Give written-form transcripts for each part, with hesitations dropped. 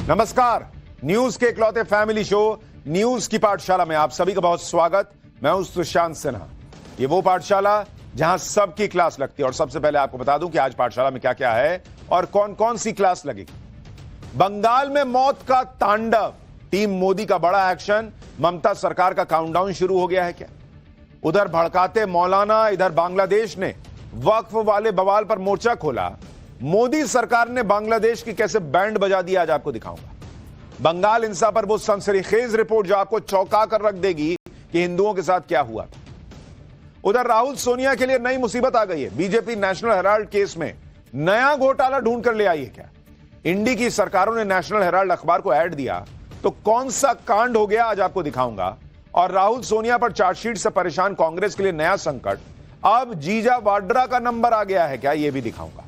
नमस्कार, न्यूज के इकलौते फैमिली शो न्यूज की पाठशाला में आप सभी का बहुत स्वागत। मैं हूं सुशांत सिन्हा। ये वो पाठशाला जहां सबकी क्लास लगती है और सबसे पहले आपको बता दूं कि आज पाठशाला में क्या क्या है और कौन कौन सी क्लास लगेगी। बंगाल में मौत का तांडव, टीम मोदी का बड़ा एक्शन, ममता सरकार का काउंटडाउन शुरू हो गया है क्या? उधर भड़काते मौलाना, इधर बांग्लादेश ने वक्फ वाले बवाल पर मोर्चा खोला। मोदी सरकार ने बांग्लादेश की कैसे बैंड बजा दी, आज आपको दिखाऊंगा। बंगाल हिंसा पर वो सनसनीखेज रिपोर्ट जो आपको चौंका कर रख देगी कि हिंदुओं के साथ क्या हुआ। उधर राहुल सोनिया के लिए नई मुसीबत आ गई है। बीजेपी नेशनल हेराल्ड केस में नया घोटाला ढूंढ कर ले आई है क्या? इंडी की सरकारों ने नेशनल हेराल्ड अखबार को ऐड दिया तो कौन सा कांड हो गया, आज आपको दिखाऊंगा। और राहुल सोनिया पर चार्जशीट से परेशान कांग्रेस के लिए नया संकट, अब जीजा वाड्रा का नंबर आ गया है क्या, यह भी दिखाऊंगा।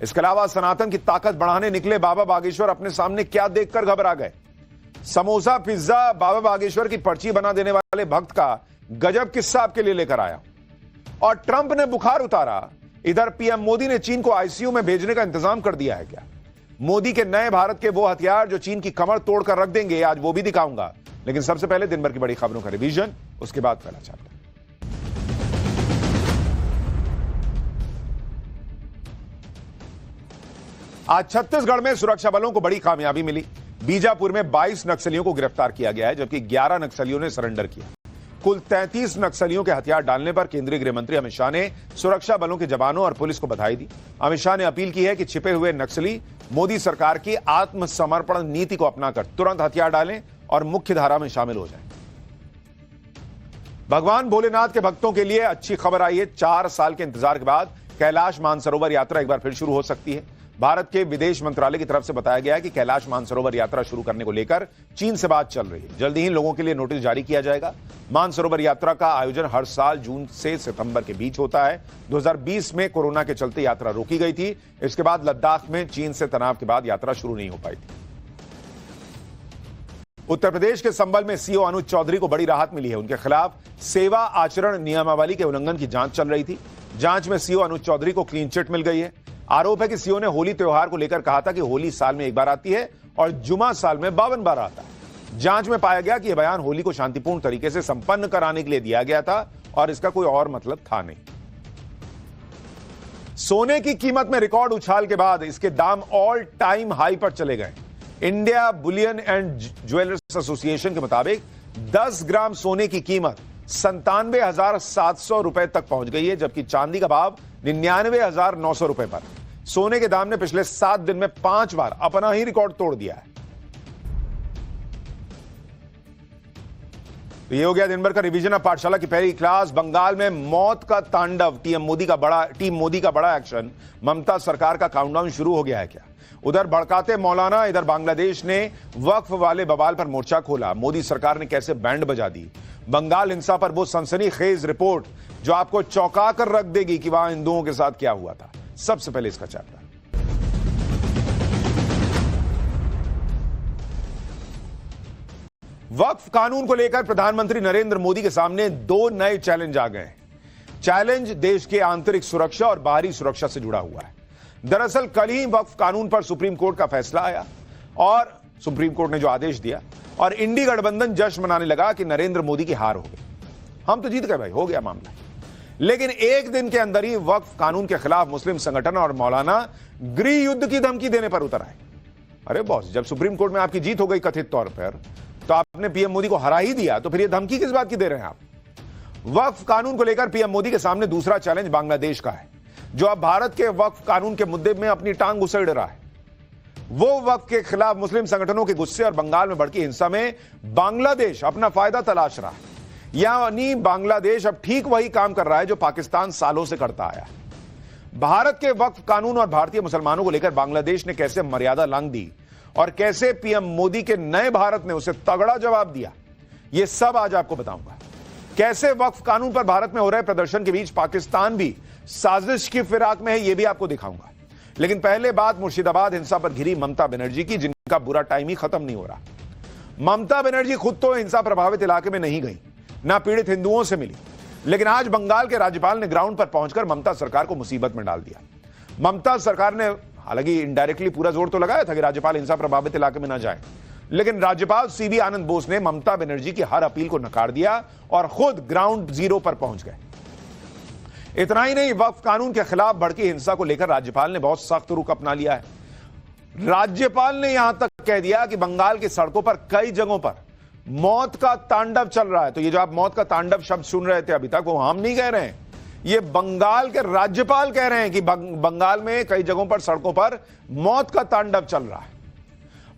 इसके अलावा सनातन की ताकत बढ़ाने निकले बाबा बागेश्वर अपने सामने क्या देखकर घबरा गए। समोसा पिज्जा बाबा बागेश्वर की पर्ची बना देने वाले भक्त का गजब किस्सा आपके लिए लेकर आया। और ट्रंप ने बुखार उतारा, इधर पीएम मोदी ने चीन को आईसीयू में भेजने का इंतजाम कर दिया है क्या? मोदी के नए भारत के वो हथियार जो चीन की कमर तोड़कर रख देंगे, आज वो भी दिखाऊंगा। लेकिन सबसे पहले दिन भर की बड़ी खबरों का रिवीजन, उसके बाद पहला चैप्टर। आज छत्तीसगढ़ में सुरक्षा बलों को बड़ी कामयाबी मिली। बीजापुर में 22 नक्सलियों को गिरफ्तार किया गया है, जबकि 11 नक्सलियों ने सरेंडर किया। कुल 33 नक्सलियों के हथियार डालने पर केंद्रीय गृह मंत्री अमित शाह ने सुरक्षा बलों के जवानों और पुलिस को बधाई दी। अमित शाह ने अपील की है कि छिपे हुए नक्सली मोदी सरकार की आत्मसमर्पण नीति को अपनाकर तुरंत हथियार डालें और मुख्य धारा में शामिल हो जाएं। भगवान भोलेनाथ के भक्तों के लिए अच्छी खबर आई है। 4 साल के इंतजार के बाद कैलाश मानसरोवर यात्रा एक बार फिर शुरू हो सकती है। भारत के विदेश मंत्रालय की तरफ से बताया गया है कि कैलाश मानसरोवर यात्रा शुरू करने को लेकर चीन से बात चल रही है। जल्दी ही लोगों के लिए नोटिस जारी किया जाएगा। मानसरोवर यात्रा का आयोजन हर साल जून से सितंबर के बीच होता है। 2020 में कोरोना के चलते यात्रा रोकी गई थी। इसके बाद लद्दाख में चीन से तनाव के बाद यात्रा शुरू नहीं हो पाई थी। उत्तर प्रदेश के संभल में सीओ अनुज चौधरी को बड़ी राहत मिली है। उनके खिलाफ सेवा आचरण नियमावली के उल्लंघन की जांच चल रही थी। जांच में सीओ अनुज चौधरी को क्लीन चिट मिल गई है। आरोप है कि सीओ ने होली त्योहार को लेकर कहा था कि होली साल में एक बार आती है और जुमा साल में 52 बार आता है। जांच में पाया गया कि यह बयान होली को शांतिपूर्ण तरीके से संपन्न कराने के लिए दिया गया था और इसका कोई और मतलब था नहीं। सोने की कीमत में रिकॉर्ड उछाल के बाद इसके दाम ऑल टाइम हाई पर चले गए। India Boolean and jewellers association के मुताबिक 10 ग्राम सोने की कीमत 97,700 रुपए तक पहुंच गई है, जबकि चांदी का भाव 99,900 रुपए पर। सोने के दाम ने पिछले 7 दिन में 5 बार अपना ही रिकॉर्ड तोड़ दिया है। तो ये हो गया दिन भर का रिवीजन। ऑफ पाठशाला की पहली क्लास। बंगाल में मौत का तांडव, टीम मोदी का बड़ा एक्शन, ममता सरकार का काउंटडाउन शुरू हो गया है क्या? उधर भड़काते मौलाना, इधर बांग्लादेश ने वक्फ वाले बवाल पर मोर्चा खोला। मोदी सरकार ने कैसे बैंड बजा दी। बंगाल हिंसा पर वो सनसनीखेज रिपोर्ट जो आपको चौंका कर रख देगी कि वहां हिंदुओं के साथ क्या हुआ था। सबसे पहले इसका चैप्टर। वक्फ कानून को लेकर प्रधानमंत्री नरेंद्र मोदी के सामने 2 नए चैलेंज आ गए हैं। चैलेंज देश के आंतरिक सुरक्षा और बाहरी सुरक्षा से जुड़ा हुआ है। दरअसल कल ही वक्फ कानून पर सुप्रीम कोर्ट का फैसला आया और सुप्रीम कोर्ट ने जो आदेश दिया और इंडी गठबंधन जश्न मनाने लगा कि नरेंद्र मोदी की हार हो गई। हम तो जीत गए भाई, हो गया मामला। लेकिन एक दिन के अंदर ही वक्फ कानून के खिलाफ मुस्लिम संगठन और मौलाना गृह युद्ध की धमकी देने पर उतर आए। अरे बॉस, जब सुप्रीम कोर्ट में आपकी जीत हो गई कथित तौर पर, तो आपने पीएम मोदी को हरा ही दिया, तो फिर यह धमकी किस बात की दे रहे हैं आप? वक्फ कानून को लेकर पीएम मोदी के सामने दूसरा चैलेंज बांग्लादेश का है, जो अब भारत के वक्फ कानून के मुद्दे में अपनी टांग घुसेड़ रहा है। वो वक्फ के खिलाफ मुस्लिम संगठनों के गुस्से और बंगाल में भड़की हिंसा में बांग्लादेश अपना फायदा तलाश रहा है। यानी बांग्लादेश अब ठीक वही काम कर रहा है जो पाकिस्तान सालों से करता आया। भारत के वक्फ कानून और भारतीय मुसलमानों को लेकर बांग्लादेश ने कैसे मर्यादा लांघ दी और कैसे पीएम मोदी के नए भारत ने उसे तगड़ा जवाब दिया, यह सब आज आपको बताऊंगा। कैसे वक्फ कानून पर भारत में हो रहे प्रदर्शन के बीच पाकिस्तान भी साजिश की फिराक में है, यह भी आपको दिखाऊंगा। लेकिन पहले बात मुर्शिदाबाद हिंसा पर घिरी ममता बनर्जी की, जिनका बुरा टाइम ही खत्म नहीं हो रहा। ममता बनर्जी खुद तो हिंसा प्रभावित इलाके में नहीं गई, ना पीड़ित हिंदुओं से मिली, लेकिन आज बंगाल के राज्यपाल ने ग्राउंड पर पहुंचकर ममता सरकार को मुसीबत में डाल दिया। ममता सरकार ने हालांकि इनडायरेक्टली पूरा जोर तो लगाया था कि राज्यपाल हिंसा प्रभावित इलाके में ना जाए, लेकिन राज्यपाल सीबी आनंद बोस ने ममता बनर्जी की हर अपील को नकार दिया और खुद ग्राउंड जीरो पर पहुंच गए। इतना ही नहीं, वक्फ कानून के खिलाफ भड़की हिंसा को लेकर राज्यपाल ने बहुत सख्त रुख अपना लिया है। राज्यपाल ने यहां तक कह दिया कि बंगाल की सड़कों पर कई जगहों पर मौत का तांडव चल रहा है। तो ये जो आप मौत का तांडव शब्द सुन रहे थे अभी तक, वो हम नहीं कह रहे हैं, ये बंगाल के राज्यपाल कह रहे हैं कि बंगाल में कई जगहों पर सड़कों पर मौत का तांडव चल रहा है।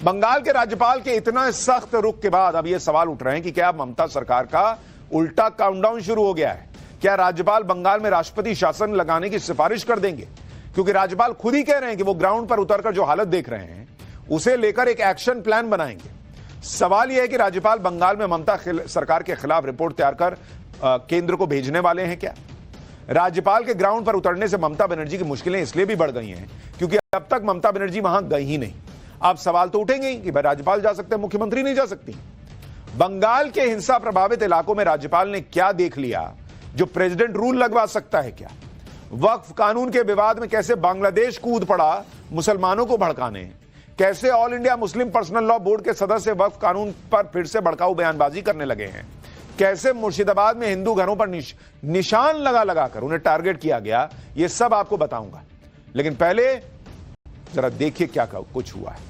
बंगाल के राज्यपाल के इतना सख्त रुख के बाद अब ये सवाल उठ रहे हैं कि क्या ममता सरकार का उल्टा काउंटडाउन शुरू हो गया है? क्या राज्यपाल बंगाल में राष्ट्रपति शासन लगाने की सिफारिश कर देंगे? क्योंकि राज्यपाल खुद ही कह रहे हैं कि वो ग्राउंड पर उतरकर जो हालत देख रहे हैं उसे लेकर एक एक्शन प्लान बनाएंगे। सवाल यह है कि राज्यपाल बंगाल में ममता सरकार के खिलाफ रिपोर्ट तैयार कर केंद्र को भेजने वाले हैं क्या? राज्यपाल के ग्राउंड पर उतरने से ममता बनर्जी की मुश्किलें इसलिए भी बढ़ गई हैं क्योंकि अब तक ममता बनर्जी वहां गई ही नहीं। अब सवाल तो उठेंगे कि भाई राज्यपाल जा सकते हैं, मुख्यमंत्री नहीं जा सकती। बंगाल के हिंसा प्रभावित इलाकों में राज्यपाल ने क्या देख लिया जो प्रेसिडेंट रूल लगवा सकता है क्या? वक्फ कानून के विवाद में कैसे बांग्लादेश कूद पड़ा मुसलमानों को भड़काने? कैसे all India Muslim personal law board के सदस्य वक्फ कानून पर फिर से भड़काऊ बयानबाजी करने लगे हैं? कैसे मुर्शिदाबाद में हिंदू घरों पर निशान लगाकर उन्हें टारगेट किया गया? ये सब आपको बताऊंगा, लेकिन पहले जरा देखिए क्या कुछ हुआ है।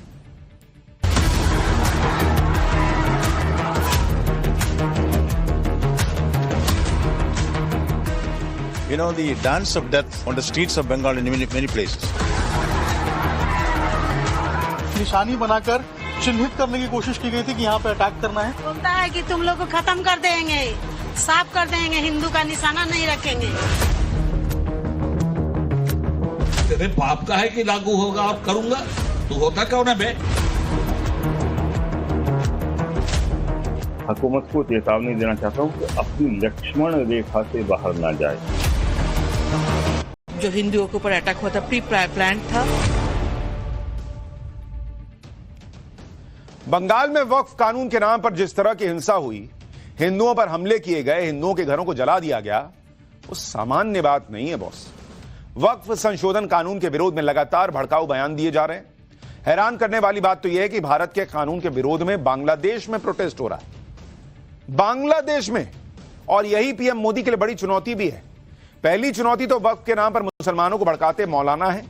You know, the dance of death on the streets of Bengal in many places. निशानी बनाकर चिन्हित करने की कोशिश की गई थी कि यहाँ पे अटैक करना है। बोलता है कि तुम लोग को खत्म कर देंगे, साफ कर देंगे, हिंदू का निशाना नहीं रखेंगे। तेरे बाप का है कि लागू होगा और करूंगा, तू होता कौन है बे? हुकूमत को चेतावनी देना चाहता हूँ कि अपनी लक्ष्मण रेखा से बाहर ना जाए। जो हिंदुओं के ऊपर अटैक हुआ था प्री प्लान था। बंगाल में वक्फ कानून के नाम पर जिस तरह की हिंसा हुई, हिंदुओं पर हमले किए गए, हिंदुओं के घरों को जला दिया गया, वो सामान्य बात नहीं है बॉस। वक्फ संशोधन कानून के विरोध में लगातार भड़काऊ बयान दिए जा रहे हैं। हैरान करने वाली बात तो यह है कि भारत के कानून के विरोध में बांग्लादेश में प्रोटेस्ट हो रहा है, बांग्लादेश में। और यही पीएम मोदी के लिए बड़ी चुनौती भी है। पहली चुनौती तो वक्फ के नाम पर मुसलमानों को भड़काते मौलाना है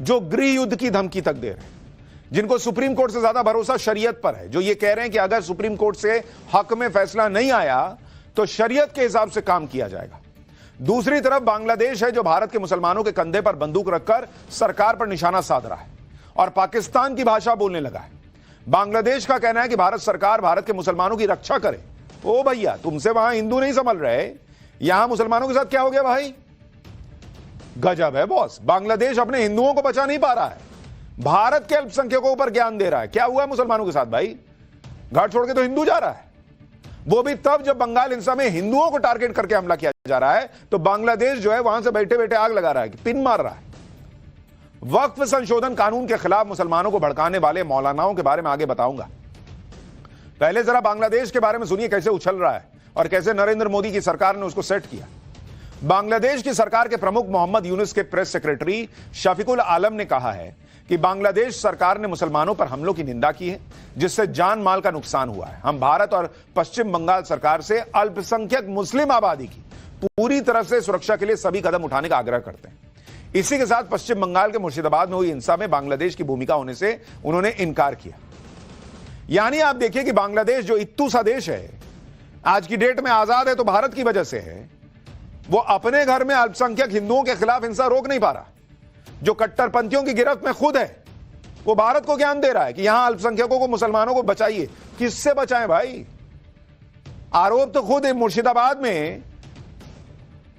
जो गृह युद्ध की धमकी तक दे रहे हैं, जिनको सुप्रीम कोर्ट से ज्यादा भरोसा शरीयत पर है, जो ये कह रहे हैं कि अगर सुप्रीम कोर्ट से हक में फैसला नहीं आया तो शरीयत के हिसाब से काम किया जाएगा। दूसरी तरफ बांग्लादेश है जो भारत के मुसलमानों के कंधे पर बंदूक रखकर सरकार पर निशाना साध रहा है और पाकिस्तान की भाषा बोलने लगा है। बांग्लादेश का कहना है कि भारत सरकार भारत के मुसलमानों की रक्षा करे। ओ भैया, तुमसे वहां हिंदू नहीं संभल रहे, यहां मुसलमानों के साथ क्या हो गया भाई? गजब है बॉस। बांग्लादेश अपने हिंदुओं को बचा नहीं पा रहा है, भारत के अल्पसंख्यकों पर ज्ञान दे रहा है। क्या हुआ मुसलमानों के साथ भाई? घर छोड़ के तो हिंदू जा रहा है, वो भी तब जब बंगाल हिंसा में हिंदुओं को टारगेट करके हमला किया जा रहा है तो बांग्लादेश जो है वहां से बैठे बैठे आग लगा रहा है, पिन मार रहा है। वक्फ संशोधन कानून के खिलाफ मुसलमानों को भड़काने वाले मौलानाओं के बारे में आगे बताऊंगा। पहले जरा बांग्लादेश के बारे में सुनिए कैसे उछल रहा है और कैसे नरेंद्र मोदी की सरकार ने उसको सेट किया। बांग्लादेश की सरकार के प्रमुख मोहम्मद यूनुस के प्रेस सेक्रेटरी शफीकुल आलम ने कहा है कि बांग्लादेश सरकार ने मुसलमानों पर हमलों की निंदा की है जिससे जान माल का नुकसान हुआ है। हम भारत और पश्चिम बंगाल सरकार से अल्पसंख्यक मुस्लिम आबादी की पूरी तरह से सुरक्षा के लिए सभी कदम उठाने का आग्रह करते हैं। इसी के साथ पश्चिम बंगाल के मुर्शिदाबाद में हुई हिंसा में बांग्लादेश की भूमिका होने से उन्होंने इनकार किया। यानी आप देखिए कि बांग्लादेश जो इत्तू सा देश है, आज की डेट में आजाद है तो भारत की वजह से है, वो अपने घर में अल्पसंख्यक हिंदुओं के खिलाफ हिंसा रोक नहीं पा रहा। जो कट्टरपंथियों की गिरफ्त में खुद है वो भारत को ज्ञान दे रहा है कि यहां अल्पसंख्यकों को, मुसलमानों को बचाइए। किससे बचाएं भाई? आरोप तो खुद मुर्शिदाबाद में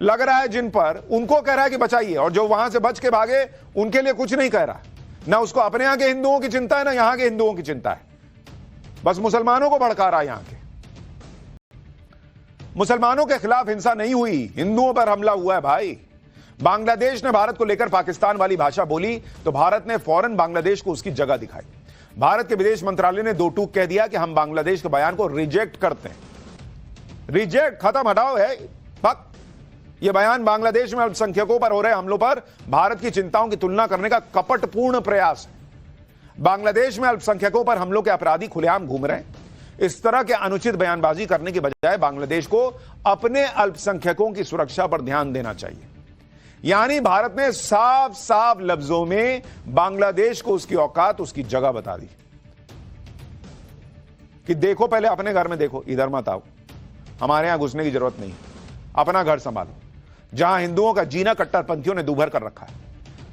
लग रहा है जिन पर, उनको कह रहा है कि बचाइए, और जो वहां से बच के भागे उनके लिए कुछ नहीं कह रहा। ना उसको अपने यहां के हिंदुओं की चिंता है ना यहां के हिंदुओं की चिंता है, बस मुसलमानों को भड़का रहा है। यहां के मुसलमानों के खिलाफ हिंसा नहीं हुई, हिंदुओं पर हमला हुआ है भाई। बांग्लादेश ने भारत को लेकर पाकिस्तान वाली भाषा बोली तो भारत ने फौरन बांग्लादेश को उसकी जगह दिखाई। भारत के विदेश मंत्रालय ने दो टूक कह दिया कि हम बांग्लादेश के बयान को रिजेक्ट करते हैं। रिजेक्ट, खत्म, हटाओ है, यह बयान बांग्लादेश में अल्पसंख्यकों पर हो रहे हमलों पर भारत की चिंताओं की तुलना करने का कपटपूर्ण प्रयास है। बांग्लादेश में अल्पसंख्यकों पर हमलों के अपराधी खुलेआम घूम रहे हैं। इस तरह के अनुचित बयानबाजी करने के बजाय बांग्लादेश को अपने अल्पसंख्यकों की सुरक्षा पर ध्यान देना चाहिए। यानी भारत ने साफ साफ लफ्जों में बांग्लादेश को उसकी औकात, उसकी जगह बता दी कि देखो, पहले अपने घर में देखो, इधर मत आओ, हमारे यहां घुसने की जरूरत नहीं, अपना घर संभालो। जहां हिंदुओं का जीना कट्टरपंथियों ने दूभर कर रखा है,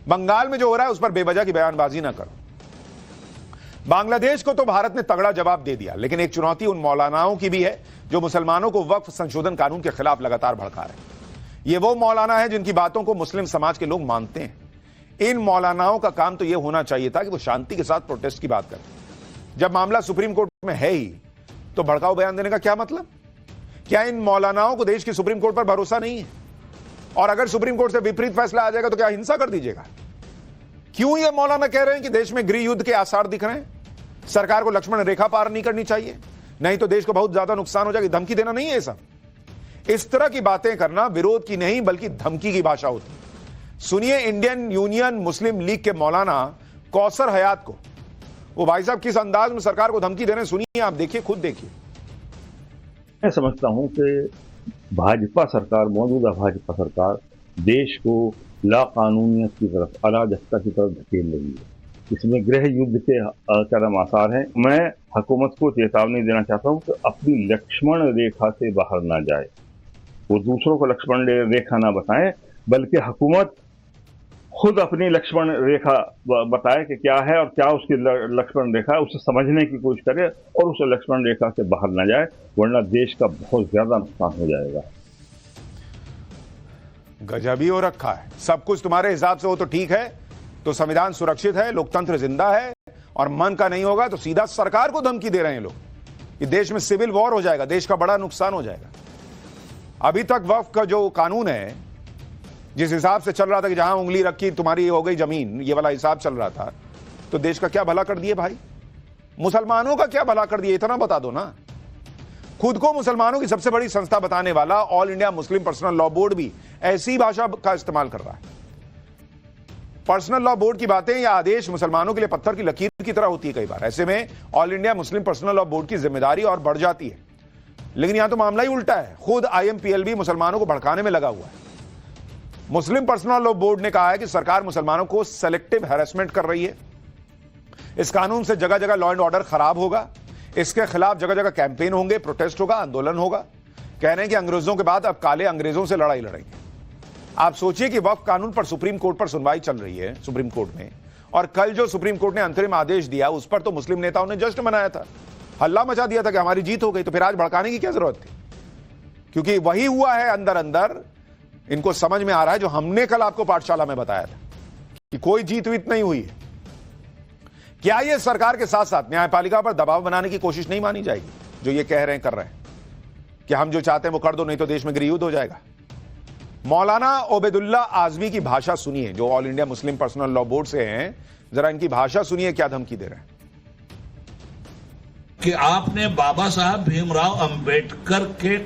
बंगाल में जो हो रहा है उस पर बेवजह की बयानबाजी ना करो। बांग्लादेश को तो भारत ने तगड़ा जवाब दे दिया, लेकिन एक चुनौती उन मौलानाओं की भी है जो मुसलमानों को वक्फ संशोधन कानून के खिलाफ लगातार भड़का रहे हैं। ये वो मौलाना है जिनकी बातों को मुस्लिम समाज के लोग मानते हैं। इन मौलानाओं का काम तो यह होना चाहिए था कि वो शांति के साथ प्रोटेस्ट की बात करें। जब मामला सुप्रीम कोर्ट में है ही तो भड़काऊ बयान देने का क्या मतलब? क्या इन मौलानाओं को देश की सुप्रीम कोर्ट पर भरोसा नहीं है? और अगर सुप्रीम कोर्ट से विपरीत फैसला आ जाएगा तो क्या हिंसा कर दीजिएगा? क्यों ये मौलाना कह रहे हैं कि देश में गृह युद्ध के आसार दिख रहे हैं, सरकार को लक्ष्मण रेखा पार नहीं करनी चाहिए, नहीं तो देश को बहुत ज्यादा नुकसान हो जाएगा? धमकी देना नहीं है सब। इस तरह की बातें करना विरोध की नहीं बल्कि धमकी की भाषा होती है। सुनिए इंडियन यूनियन मुस्लिम लीग के मौलाना कौसर हयात को, वो भाई साहब किस अंदाज में सरकार को धमकी दे रहे हैं, सुनिए, आप देखिए, खुद देखिए। मैं समझता हूं कि भाजपा सरकार, मौजूदा भाजपा सरकार देश को लाकानूनियत की तरफ, अराजकता की तरफ धकेल रही है। इसमें गृह युद्ध के चरम आसार हैं। मैं हुकूमत को चेतावनी देना चाहता हूं कि अपनी लक्ष्मण रेखा से बाहर ना जाए, वो दूसरों को लक्ष्मण रेखा ना बताएं, बल्कि हुकूमत खुद अपनी लक्ष्मण रेखा बताए कि क्या है और क्या उसकी लक्ष्मण रेखा है, उसे समझने की कोशिश करे और उस लक्ष्मण रेखा से बाहर ना जाए, वरना देश का बहुत ज्यादा नुकसान हो जाएगा। गजब ही हो रखा है। सब कुछ तुम्हारे हिसाब से हो तो ठीक है, तो संविधान सुरक्षित है, लोकतंत्र जिंदा है, और मन का नहीं होगा तो सीधा सरकार को धमकी दे रहे हैं लोग कि देश में सिविल वॉर हो जाएगा, देश का बड़ा नुकसान हो जाएगा। अभी तक वक्फ का जो कानून है, जिस हिसाब से चल रहा था कि जहां उंगली रखी तुम्हारी हो गई जमीन, ये वाला हिसाब चल रहा था, तो देश का क्या भला कर दिए भाई? मुसलमानों का क्या भला कर दिए, इतना बता दो ना। खुद को मुसलमानों की सबसे बड़ी संस्था बताने वाला all India Muslim personal law board भी ऐसी भाषा का इस्तेमाल कर रहा है। पर्सनल लॉ बोर्ड की बातें या आदेश मुसलमानों के लिए पत्थर की लकीर की तरह होती है कई बार। ऐसे में all India Muslim personal law board की जिम्मेदारी और बढ़ जाती है। लेकिन यहां तो मामला ही उल्टा है, खुद IMPLB मुसलमानों को भड़काने में लगा हुआ है। मुस्लिम पर्सनल लॉ बोर्ड ने कहा है कि सरकार मुसलमानों को सेलेक्टिव हैरेसमेंट कर रही है। इस कानून से जगह जगह लॉ एंड ऑर्डर खराब होगा, इसके खिलाफ जगह जगह कैंपेन होंगे, प्रोटेस्ट होगा, आंदोलन होगा। कह रहे हैं कि अंग्रेजों के बाद अब काले अंग्रेजों से लड़ाई लड़ेंगे। आप सोचिए कि वक्फ कानून पर सुप्रीम कोर्ट पर सुनवाई चल रही है, सुप्रीम कोर्ट में, और कल जो सुप्रीम कोर्ट ने अंतरिम आदेश दिया उस पर तो मुस्लिम नेताओं ने जश्न मनाया था, हल्ला मचा दिया था कि हमारी जीत हो गई। तो फिर आज भड़काने की क्या जरूरत थी? क्योंकि वही हुआ है अंदर अंदर, इनको समझ में आ रहा है जो हमने कल आपको पाठशाला में बताया था कि कोई जीत वीत नहीं हुई है। क्या यह सरकार के साथ साथ न्यायपालिका पर दबाव बनाने की कोशिश नहीं मानी जाएगी, जो ये कह रहे हैं, कर रहे हैं कि हम जो चाहते हैं वो कर दो, नहीं तो देश में गृह युद्ध हो जाएगा? मौलाना ओबेदुल्ला आजमी की भाषा सुनिए, जो all India Muslim personal law board से हैं, जरा इनकी भाषा सुनिए, क्या धमकी दे रहे हैं। कि आपने बाबा साहब भीमराव अंबेडकर के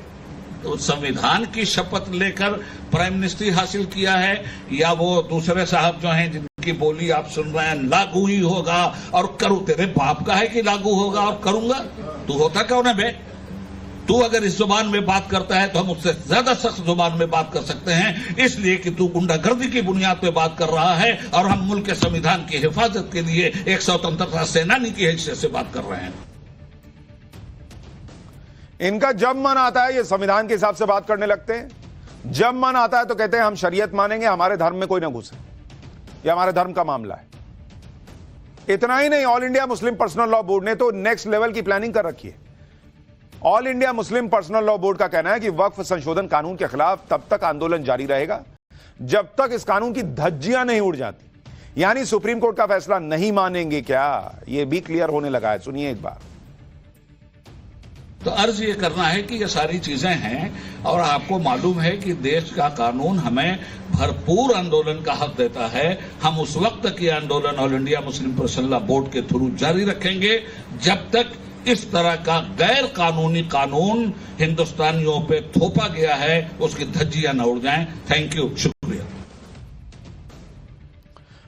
संविधान की शपथ लेकर प्राइम मिनिस्ट्री हासिल किया है, या वो दूसरे साहब जो हैं जिनकी बोली आप सुन रहे हैं, लागू ही होगा और करूं, तेरे बाप का है कि लागू होगा और करूंगा? तू होता कौन है बे? तू अगर इस जुबान में बात करता है तो हम उससे ज्यादा सख्त जुबान में बात कर सकते हैं, इसलिए कि तू गुंडागर्दी की बुनियाद पे बात कर रहा है और हम मुल्क के संविधान की हिफाजत के लिए एक स्वतंत्रता सेनानी की हैसियत से बात कर रहे हैं। इनका जब मन आता है ये संविधान के हिसाब से बात करने लगते हैं। जब मन आता है तो कहते हैं हम शरीयत मानेंगे, हमारे धर्म में कोई ना घुसे, ये हमारे धर्म का मामला है। इतना ही नहीं, all India Muslim personal law board ने तो नेक्स्ट लेवल की प्लानिंग कर रखी है। All India Muslim personal law board का कहना है कि वक्फ संशोधन कानून के खिलाफ तब तक आंदोलन जारी रहेगा जब तक इस कानून की धज्जियां नहीं उड़ जाती। यानी सुप्रीम कोर्ट का फैसला नहीं मानेंगे क्या, यह भी क्लियर होने लगा है। सुनिए एक बार। तो अर्ज ये करना है कि ये सारी चीजें हैं और आपको मालूम है कि देश का कानून हमें भरपूर आंदोलन का हक देता है। हम उस वक्त तक ये आंदोलन all India Muslim personal law board के थ्रू जारी रखेंगे जब तक इस तरह का गैर कानूनी कानून हिंदुस्तानियों पे थोपा गया है, उसकी धज्जियां न उड़ जाएं। थैंक यू, शुक्रिया।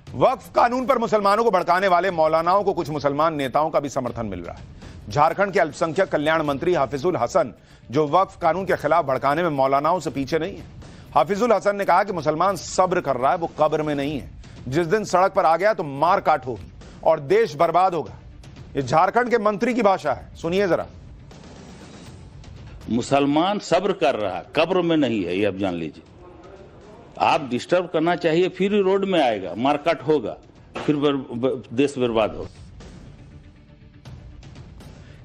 वक्फ कानून पर मुसलमानों को भड़काने वाले मौलानाओं को कुछ मुसलमान नेताओं का भी समर्थन मिल रहा है। झारखंड के अल्पसंख्यक कल्याण मंत्री हाफिजुल हसन, जो वक्फ कानून के खिलाफ भड़काने में मौलानाओं से पीछे नहीं है। हाफिजुल हसन ने कहा कि मुसलमान सब्र कर रहा है, वो कब्र में नहीं है। जिस दिन सड़क पर आ गया तो मार काट होगी और देश बर्बाद होगा। ये झारखंड के मंत्री की भाषा है, सुनिए जरा। मुसलमान सब्र कर रहा, कब्र में नहीं है, ये आप जान लीजिए। आप डिस्टर्ब करना चाहिए, फिर ही रोड में आएगा, मारकाट होगा, फिर देश बर्बाद होगा।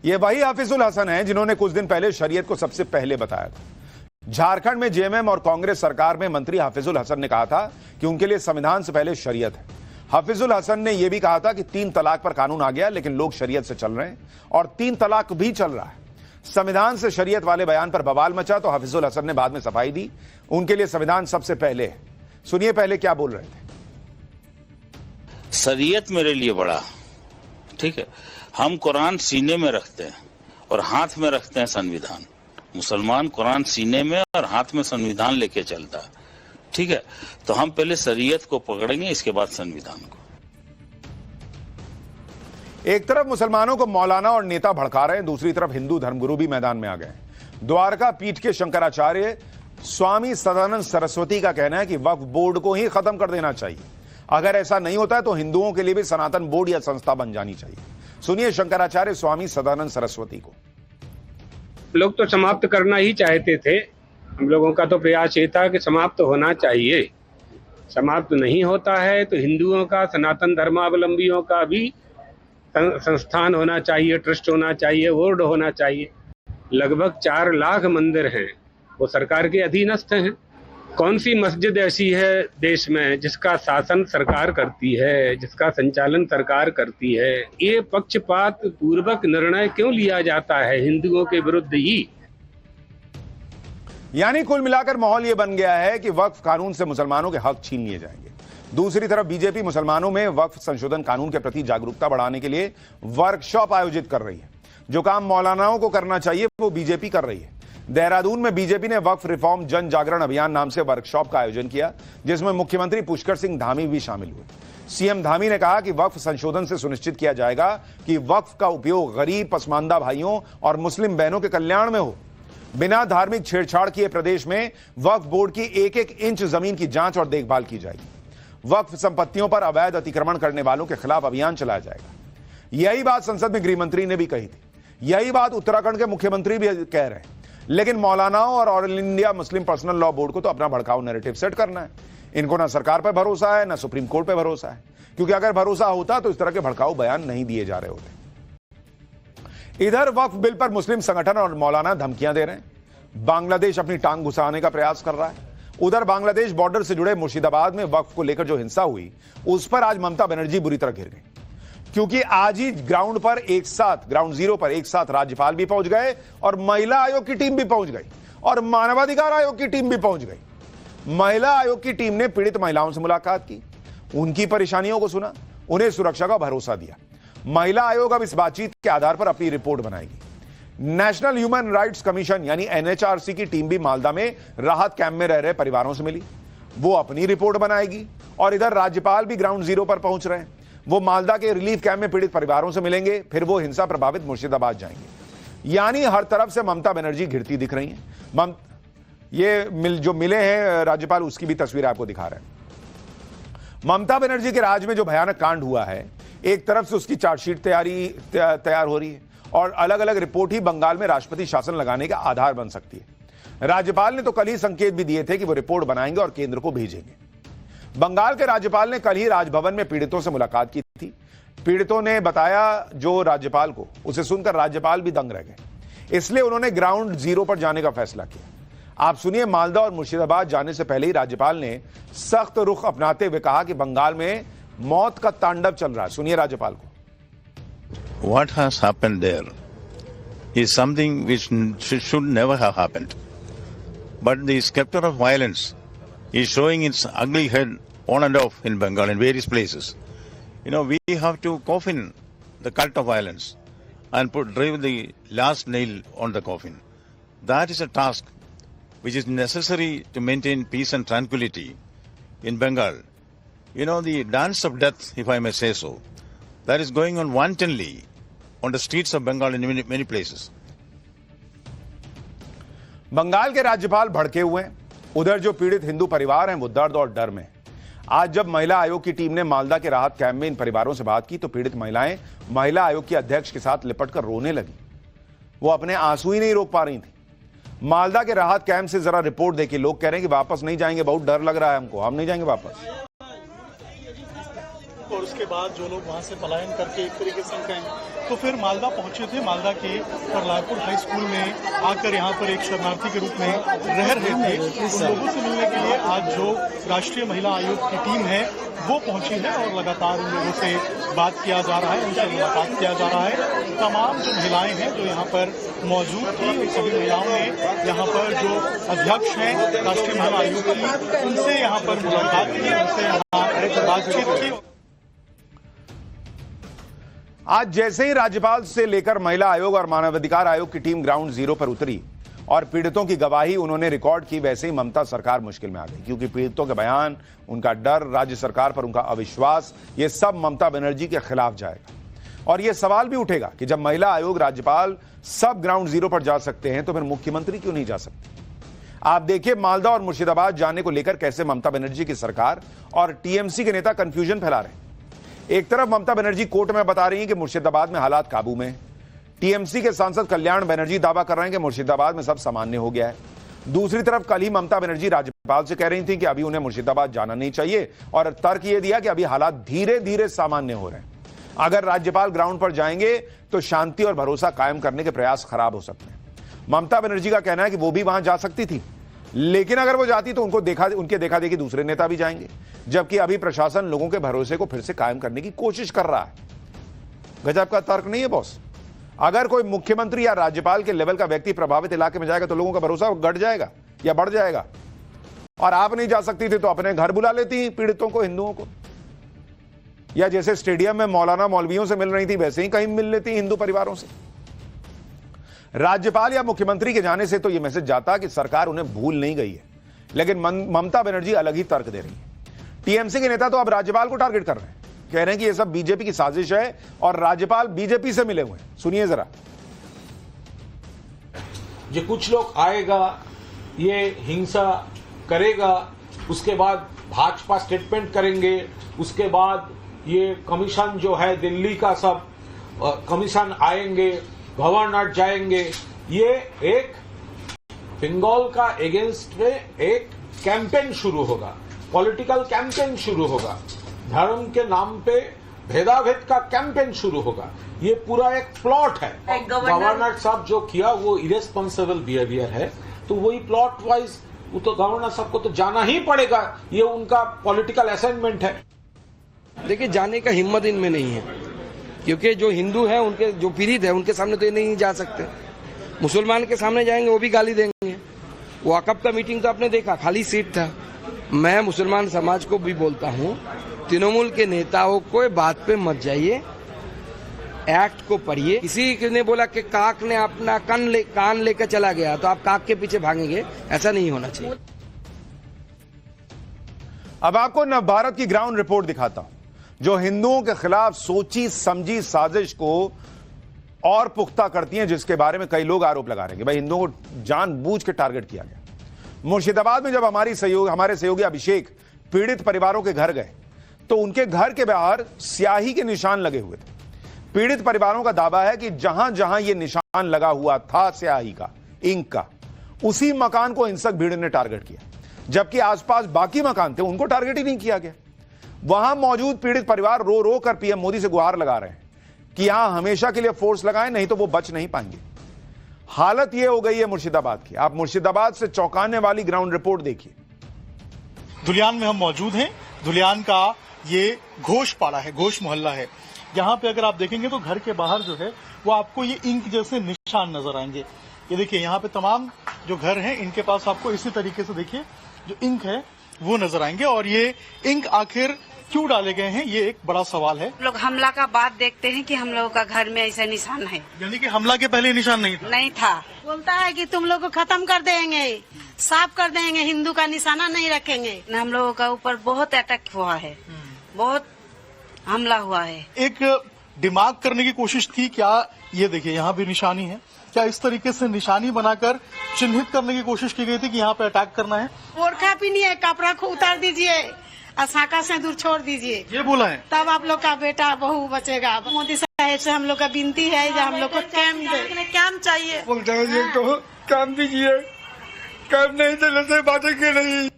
ये वही हाफिजुल हसन है जिन्होंने कुछ दिन पहले शरीयत को सबसे पहले बताया था। झारखंड में जेएमएम और कांग्रेस सरकार में मंत्री हाफिजुल हसन ने कहा था कि उनके लिए संविधान से पहले शरीयत है। हाफिजुल हसन ने यह भी कहा था कि 3 तलाक पर कानून आ गया, लेकिन लोग शरीयत से चल रहे हैं और 3 तलाक भी चल रहा है। संविधान से शरीयत वाले बयान पर बवाल मचा तो हाफिजुल हसन ने बाद में सफाई दी, उनके लिए संविधान सबसे पहले है। सुनिए पहले क्या बोल रहे थे। शरीयत मेरे लिए बड़ा, ठीक है। हम कुरान सीने में रखते हैं और हाथ में रखते हैं संविधान। मुसलमान कुरान सीने में और हाथ में संविधान लेके चलता है, ठीक है। तो हम पहले शरीयत को पकड़ेंगे, इसके बाद संविधान को। एक तरफ मुसलमानों को मौलाना और नेता भड़का रहे हैं, दूसरी तरफ हिंदू धर्मगुरु भी मैदान में आ गए। द्वारका पीठ के शंकराचार्य स्वामी सदानंद सरस्वती का कहना है कि वक्फ बोर्ड को ही खत्म कर देना चाहिए। अगर ऐसा नहीं होता है तो हिंदुओं के लिए भी सनातन बोर्ड या संस्था बन जानी चाहिए। सुनिए शंकराचार्य स्वामी सदानंद सरस्वती को। लोग तो समाप्त करना ही चाहते थे, हम लोगों का तो प्रयास ये था कि समाप्त होना चाहिए। समाप्त नहीं होता है तो हिंदुओं का, सनातन धर्मावलंबियों का भी संस्थान होना चाहिए, ट्रस्ट होना चाहिए, बोर्ड होना चाहिए। लगभग 4 लाख मंदिर हैं, वो सरकार के अधीनस्थ हैं। कौन सी मस्जिद ऐसी है देश में जिसका शासन सरकार करती है, जिसका संचालन सरकार करती है? ये पक्षपात पूर्वक निर्णय क्यों लिया जाता है हिंदुओं के विरुद्ध ही? यानी कुल मिलाकर माहौल यह बन गया है कि वक्फ कानून से मुसलमानों के हक छीन लिए जाएंगे। दूसरी तरफ बीजेपी मुसलमानों में वक्फ संशोधन कानून के प्रति जागरूकता बढ़ाने के लिए वर्कशॉप आयोजित कर रही है। जो काम मौलानाओं को करना चाहिए वो बीजेपी कर रही है। देहरादून में बीजेपी ने वक्फ रिफॉर्म जन जागरण अभियान नाम से वर्कशॉप का आयोजन किया, जिसमें मुख्यमंत्री पुष्कर सिंह धामी भी शामिल हुए। सीएम धामी ने कहा कि वक्फ संशोधन से सुनिश्चित किया जाएगा कि वक्फ का उपयोग गरीब, पसमानदा भाइयों और मुस्लिम बहनों के कल्याण में हो। बिना धार्मिक छेड़छाड़ किए प्रदेश में वक्फ बोर्ड की 1-1 इंच जमीन की जांच और देखभाल की जाएगी। वक्फ संपत्तियों पर अवैध अतिक्रमण करने वालों के खिलाफ अभियान चलाया जाएगा। यही बात संसद में गृह मंत्री ने भी कही थी, यही बात उत्तराखंड के मुख्यमंत्री भी कह रहे हैं। लेकिन मौलानाओं और all India Muslim personal law board को तो अपना भड़काऊ नैरेटिव सेट करना है। इनको ना सरकार पर भरोसा है, ना सुप्रीम कोर्ट पर भरोसा है, क्योंकि अगर भरोसा होता तो इस तरह के भड़काऊ बयान नहीं दिए जा रहे होते। इधर वक्फ बिल पर मुस्लिम संगठन और मौलाना धमकियां दे रहे हैं। बांग्लादेश अपनी टांग घुसाने का प्रयास कर रहा है। उधर बांग्लादेश बॉर्डर से जुड़े मुर्शिदाबाद में वक्फ को लेकर जो हिंसा हुई, उस पर आज ममता बनर्जी बुरी तरह घिर गई, क्योंकि आज ही ग्राउंड जीरो पर एक साथ राज्यपाल भी पहुंच गए और महिला आयोग की टीम भी पहुंच गई और मानवाधिकार आयोग की टीम भी पहुंच गई। महिला आयोग की टीम ने पीड़ित महिलाओं से मुलाकात की, उनकी परेशानियों को सुना, उन्हें सुरक्षा का भरोसा दिया। महिला आयोग अब इस बातचीत के आधार पर अपनी रिपोर्ट बनाएगी। नेशनल ह्यूमन राइट्स कमीशन यानी एनएचआरसी की टीम भी मालदा में राहत कैंप में रह रहे परिवारों से मिली, वो अपनी रिपोर्ट बनाएगी। और इधर राज्यपाल भी ग्राउंड जीरो पर पहुंच रहे हैं, वो मालदा के रिलीफ कैंप में पीड़ित परिवारों से मिलेंगे, फिर वो हिंसा प्रभावित मुर्शिदाबाद जाएंगे। यानी हर तरफ से ममता बनर्जी घिरती दिख रही हैं। जो मिले हैं राज्यपाल, उसकी भी तस्वीर आपको दिखा रहे हैं। ममता बनर्जी के राज में जो भयानक कांड हुआ है, एक तरफ से उसकी चार्जशीट तैयार हो रही है और अलग अलग रिपोर्ट ही बंगाल में राष्ट्रपति शासन लगाने का आधार बन सकती है। राज्यपाल ने तो कल ही संकेत भी दिए थे कि वो रिपोर्ट बनाएंगे और केंद्र को भेजेंगे। बंगाल के राज्यपाल ने कल ही राजभवन में पीड़ितों से मुलाकात की थी। पीड़ितों ने बताया जो राज्यपाल को, उसे सुनकर राज्यपाल भी दंग रह गए। इसलिए उन्होंने ग्राउंड जीरो पर जाने का फैसला किया। आप सुनिए, मालदा और मुर्शिदाबाद जाने से पहले ही राज्यपाल ने सख्त रुख अपनाते हुए कहा कि बंगाल में मौत का तांडव चल रहा है। सुनिए राज्यपाल को। What has happened there is something which should never have happened. But the specter of violence is showing its ugly head on and off in Bengal in various places. You know, we have to coffin the cult of violence. and drive the last nail on the coffin. That is a task which is necessary to maintain peace and tranquility in Bengal. You know, the dance of death, if I may say so, that is going on wantonly on the streets of Bengal in many places. Bengal के राज्यपाल भड़के हुए हैं। उधर जो पीड़ित हिंदू परिवार हैं वो दर्द और डर में। आज जब महिला आयोग की टीम ने मालदा के राहत कैंप में इन परिवारों से बात की तो पीड़ित महिलाएं महिला आयोग की अध्यक्ष के साथ लिपटकर रोने लगी। वो अपने आंसू ही नहीं रोक पा रही थी। मालदा के राहत कैंप से जरा रिपोर्ट देखिए। लोग कह रहे हैं कि वापस नहीं जाएंगे, बहुत डर लग रहा है हमको, हम नहीं जाएंगे वापस। और उसके बाद जो लोग वहां से पलायन करके एक तरीके से कहें तो फिर मालदा पहुंचे थे। मालदा के करलापुर हाई स्कूल में आकर यहाँ पर एक शरणार्थी के रूप में रह रहे थे। उन लोगों से मिलने के लिए आज जो राष्ट्रीय महिला आयोग की टीम है वो पहुंची है और लगातार उन लोगों से बात किया जा रहा है, उनसे मुलाकात किया जा रहा है। तमाम जो महिलाएं हैं जो यहाँ पर मौजूद थी, उन सभी महिलाओं ने यहाँ पर जो अध्यक्ष हैं राष्ट्रीय महिला आयोग की, उनसे यहाँ पर मुलाकात की, उनसे यहाँ बातचीत की। आज जैसे ही राज्यपाल से लेकर महिला आयोग और मानवाधिकार आयोग की टीम ग्राउंड जीरो पर उतरी और पीड़ितों की गवाही उन्होंने रिकॉर्ड की, वैसे ही ममता सरकार मुश्किल में आ गई। क्योंकि पीड़ितों के बयान, उनका डर, राज्य सरकार पर उनका अविश्वास, ये सब ममता बनर्जी के खिलाफ जाएगा। और ये सवाल भी उठेगा कि जब महिला आयोग, राज्यपाल सब ग्राउंड जीरो पर जा सकते हैं तो फिर मुख्यमंत्री क्यों नहीं जा सकते। आप देखिए मालदा और मुर्शिदाबाद जाने को लेकर कैसे ममता बनर्जी की सरकार और टीएमसी के नेता कंफ्यूजन फैला रहे हैं। एक तरफ ममता बनर्जी कोर्ट में बता रही हैं कि मुर्शिदाबाद में हालात काबू में। टीएमसी के सांसद कल्याण बनर्जी दावा कर रहे हैं कि मुर्शिदाबाद में सब सामान्य हो गया है। दूसरी तरफ कल ही ममता बनर्जी राज्यपाल से कह रही थी कि अभी उन्हें मुर्शिदाबाद जाना नहीं चाहिए और तर्क यह दिया कि अभी हालात धीरे धीरे सामान्य हो रहे हैं। अगर राज्यपाल ग्राउंड पर जाएंगे तो शांति और भरोसा कायम करने के प्रयास खराब हो सकते हैं। ममता बनर्जी का कहना है कि वो भी वहां जा सकती थी, लेकिन अगर वो जाती तो उनके देखा देखी दूसरे नेता भी जाएंगे, जबकि अभी प्रशासन लोगों के भरोसे को फिर से कायम करने की कोशिश कर रहा है। गजब का तर्क नहीं है बॉस। अगर कोई मुख्यमंत्री या राज्यपाल के लेवल का व्यक्ति प्रभावित इलाके में जाएगा तो लोगों का भरोसा घट जाएगा या बढ़ जाएगा। और आप नहीं जा सकती थी तो अपने घर बुला लेती पीड़ितों को, हिंदुओं को, या जैसे स्टेडियम में मौलाना मौलवियों से मिल रही थी वैसे ही कहीं मिल लेती हिंदू परिवारों से। राज्यपाल या मुख्यमंत्री के जाने से तो यह मैसेज जाता कि सरकार उन्हें भूल नहीं गई है, लेकिन ममता बनर्जी अलग ही तर्क दे रही है। टीएमसी के नेता तो अब राज्यपाल को टारगेट कर रहे हैं, कह रहे हैं कि यह सब बीजेपी की साजिश है और राज्यपाल बीजेपी से मिले हुए हैं। सुनिए जरा। जो कुछ लोग आएगा, ये हिंसा करेगा, उसके बाद भाजपा स्टेटमेंट करेंगे, उसके बाद ये कमीशन जो है दिल्ली का सब कमीशन आएंगे, गवर्नर जाएंगे। ये एक बंगाल का एगेंस्ट में एक कैंपेन शुरू होगा, पॉलिटिकल कैंपेन शुरू होगा, धर्म के नाम पे भेदाभेद का कैंपेन शुरू होगा। ये पूरा एक प्लॉट है। गवर्नर साहब जो किया वो इरेस्पॉन्सिबल बिहेवियर है, तो वही प्लॉट वाइज वो तो गवर्नर साहब को तो जाना ही पड़ेगा। ये उनका पॉलिटिकल असाइनमेंट है। देखिए, जाने का हिम्मत इनमें नहीं है, क्योंकि जो हिंदू है, उनके जो पीड़ित है, उनके सामने तो ये नहीं जा सकते। मुसलमान के सामने जाएंगे वो भी गाली देंगे। वो वक़्फ़ का मीटिंग तो आपने देखा, खाली सीट था। मैं मुसलमान समाज को भी बोलता हूँ, तृणमूल के नेताओं को बात पे मत जाइए, एक्ट को पढ़िए। किसी ने बोला कि काक ने अपना कान लेकर चला गया तो आप काक के पीछे भागेंगे, ऐसा नहीं होना चाहिए। अब आपको नवभारत की ग्राउंड रिपोर्ट दिखाता हूं, जो हिंदुओं के खिलाफ सोची समझी साजिश को और पुख्ता करती हैं, जिसके बारे में कई लोग आरोप लगा रहे हैं कि भाई हिंदुओं को जानबूझ के टारगेट किया गया। मुर्शिदाबाद में जब हमारे सहयोगी अभिषेक पीड़ित परिवारों के घर गए तो उनके घर के बाहर स्याही के निशान लगे हुए थे। पीड़ित परिवारों का दावा है कि जहां जहां यह निशान लगा हुआ था स्याही का, इंक का, उसी मकान को हिंसक भीड़ ने टारगेट किया, जबकि आसपास बाकी मकान थे उनको टारगेट ही नहीं किया गया। वहां मौजूद पीड़ित परिवार रो रो कर पीएम मोदी से गुहार लगा रहे हैं कि यहां हमेशा के लिए फोर्स लगाएं, नहीं तो वो बच नहीं पाएंगे। हालत यह हो गई है मुर्शिदाबाद की। आप मुर्शिदाबाद से चौंकाने वाली ग्राउंड रिपोर्ट देखिए। धुलियान में हम मौजूद हैं। धुलियान का ये घोषपाड़ा है, घोष मोहल्ला है। यहाँ पे अगर आप देखेंगे तो घर के बाहर जो है वो आपको ये इंक जैसे निशान नजर आएंगे। ये देखिए, यहाँ पे तमाम जो घर हैं इनके पास आपको इसी तरीके से देखिए जो इंक है वो नजर आएंगे। और ये इंक आखिर क्यों डाले गए हैं, ये एक बड़ा सवाल है। लोग हमला का बात देखते हैं कि हम लोगों का घर में ऐसा निशान है। यानी कि हमला के पहले निशान नहीं था। बोलता है कि तुम लोग को खत्म कर देंगे, साफ कर देंगे, हिंदू का निशाना नहीं रखेंगे। हम लोगों का ऊपर बहुत अटैक हुआ है, बहुत हमला हुआ है। एक दिमाग करने की कोशिश थी क्या? ये देखिए यहाँ भी निशानी है। क्या इस तरीके से निशानी बनाकर चिन्हित करने की कोशिश की गई थी कि यहाँ पे अटैक करना है? बोरखा पहनिए, कपड़ा को उतार दीजिए, शाखा से दूर छोड़ दीजिए, ये बोला है। तब आप लोग का बेटा बहू बचेगा। मोदी साहब से हम लोग का विनती है जो हम लोग को कैम चाहिए। बोलते हैं तो काम दीजिए, काम नहीं देने से बातेंगे नहीं।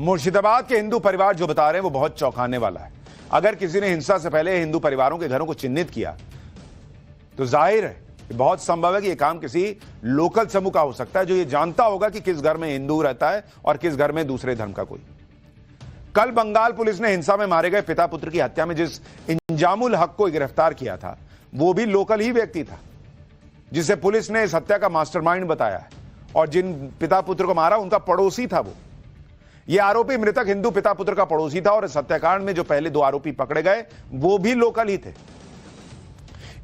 मुर्शिदाबाद के हिंदू परिवार जो बता रहे हैं वो बहुत चौंकाने वाला है। अगर किसी ने हिंसा से पहले हिंदू परिवारों के घरों को चिन्हित किया तो जाहिर है बहुत संभव है कि यह काम किसी लोकल समूह का हो सकता है जो ये जानता होगा कि किस घर में हिंदू रहता है और किस घर में दूसरे धर्म का कोई। कल बंगाल पुलिस ने हिंसा में मारे गए पिता पुत्र की हत्या में जिस इंजामुल हक को गिरफ्तार किया था वो भी लोकल ही व्यक्ति था जिसे पुलिस ने इस हत्या का मास्टरमाइंड बताया है, और जिन पिता पुत्र को मारा उनका पड़ोसी था वो। यह आरोपी मृतक हिंदू पिता पुत्र का पड़ोसी था और इस हत्याकांड में जो पहले 2 आरोपी पकड़े गए वो भी लोकल ही थे।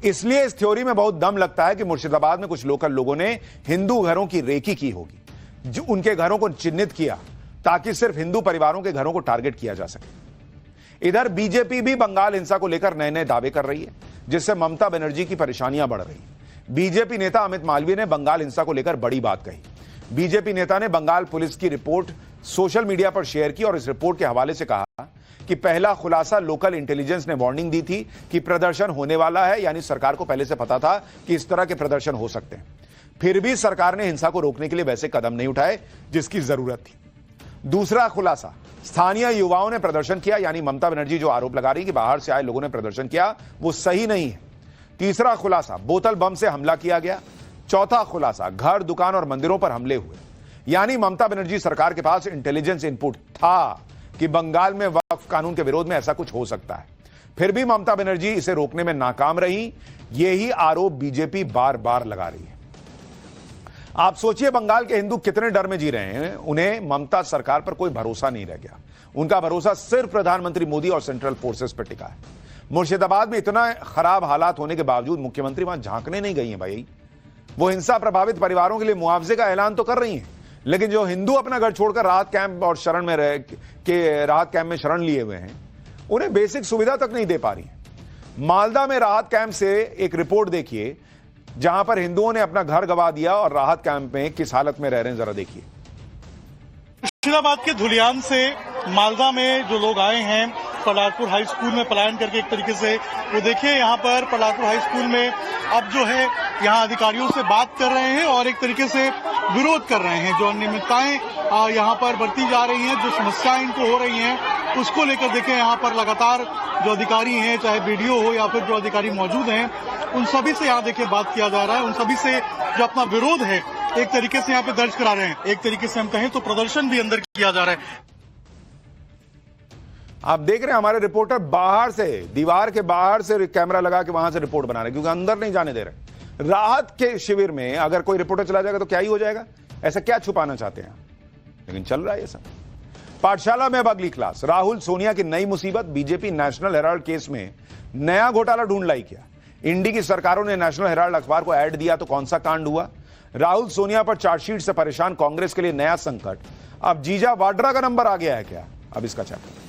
इसलिए इस थ्योरी में बहुत दम लगता है कि मुर्शिदाबाद में कुछ लोकल लोगों ने हिंदू घरों की रेकी की होगी, जो उनके घरों को चिन्हित किया ताकि सिर्फ हिंदू परिवारों के घरों को टारगेट किया जा सके। इधर बीजेपी भी बंगाल हिंसा को लेकर नए नए दावे कर रही है जिससे ममता बनर्जी की परेशानियां बढ़ रही है। बीजेपी नेता अमित मालवीय ने बंगाल हिंसा को लेकर बड़ी बात कही। बीजेपी नेता ने बंगाल पुलिस की रिपोर्ट सोशल मीडिया पर शेयर की और इस रिपोर्ट के हवाले से कहा कि पहला खुलासा लोकल इंटेलिजेंस ने वार्निंग दी थी कि प्रदर्शन होने वाला है, यानी सरकार को पहले से पता था कि इस तरह के प्रदर्शन हो सकते हैं। फिर भी सरकार ने हिंसा को रोकने के लिए वैसे कदम नहीं उठाए जिसकी जरूरत थी। दूसरा खुलासा, स्थानीय युवाओं ने प्रदर्शन किया, यानी ममता बनर्जी जो आरोप लगा रही कि बाहर से आए लोगों ने प्रदर्शन किया वो सही नहीं है। तीसरा खुलासा, बोतल बम से हमला किया गया। चौथा खुलासा, घर दुकान और मंदिरों पर हमले हुए, यानी ममता बनर्जी सरकार के पास इंटेलिजेंस इनपुट था कि बंगाल में वक्फ कानून के विरोध में ऐसा कुछ हो सकता है। फिर भी ममता बनर्जी इसे रोकने में नाकाम रही। यही आरोप बीजेपी बार बार लगा रही है। आप सोचिए बंगाल के हिंदू कितने डर में जी रहे हैं। उन्हें ममता सरकार पर कोई भरोसा नहीं रह गया। उनका भरोसा सिर्फ प्रधानमंत्री मोदी और सेंट्रल फोर्सेस पर टिका है। मुर्शिदाबाद में इतना खराब हालात होने के बावजूद मुख्यमंत्री वहां झांकने नहीं गई हैं भाई। वो हिंसा प्रभावित परिवारों के लिए मुआवजे का ऐलान तो कर रही हैं, लेकिन जो हिंदू अपना घर छोड़कर राहत कैंप और शरण में रह के राहत कैंप में शरण लिए हुए हैं उन्हें बेसिक सुविधा तक नहीं दे पा रही। मालदा में राहत कैंप से एक रिपोर्ट देखिए जहां पर हिंदुओं ने अपना घर गंवा दिया और राहत कैंप में किस हालत में रह रहे हैं जरा देखिए। मुर्शिदाबाद के धुलियान से मालदा में जो लोग आए हैं पलारपुर हाई स्कूल में पलायन करके एक तरीके से, वो देखिए यहाँ पर पलारपुर हाई स्कूल में अब जो है यहाँ अधिकारियों से बात कर रहे हैं और एक तरीके से विरोध कर रहे हैं। जो अनियमितताएं यहाँ पर बढ़ती जा रही हैं, जो समस्याएं इनको हो रही हैं उसको लेकर देखें यहाँ पर लगातार जो अधिकारी हैं, चाहे बीडीओ हो या फिर जो अधिकारी मौजूद हैं, उन सभी से यहाँ देखिए बात किया जा रहा है। उन सभी से जो अपना विरोध है एक तरीके से यहाँ पे दर्ज करा रहे हैं। एक तरीके से हम कहें तो प्रदर्शन भी अंदर किया जा रहा है। आप देख रहे हैं हमारे रिपोर्टर बाहर से, दीवार के बाहर से कैमरा लगा के वहां से रिपोर्ट बना रहे हैं क्योंकि अंदर नहीं जाने दे रहे। राहत के शिविर में अगर कोई रिपोर्टर चला जाएगा तो क्या ही हो जाएगा, ऐसा क्या छुपाना चाहते हैं, लेकिन चल रहा है ये सब। पाठशाला में अब अगली क्लास, राहुल सोनिया की नई मुसीबत। बीजेपी नेशनल हेराल्ड केस में नया घोटाला ढूंढ लाई क्या? इंडी की सरकारों ने नेशनल हेराल्ड अखबार को ऐड दिया तो कौन सा कांड हुआ? राहुल सोनिया पर चार्जशीट से परेशान कांग्रेस के लिए नया संकट। अब जीजा वाड्रा का नंबर आ गया है क्या? अब इसका चैप्टर।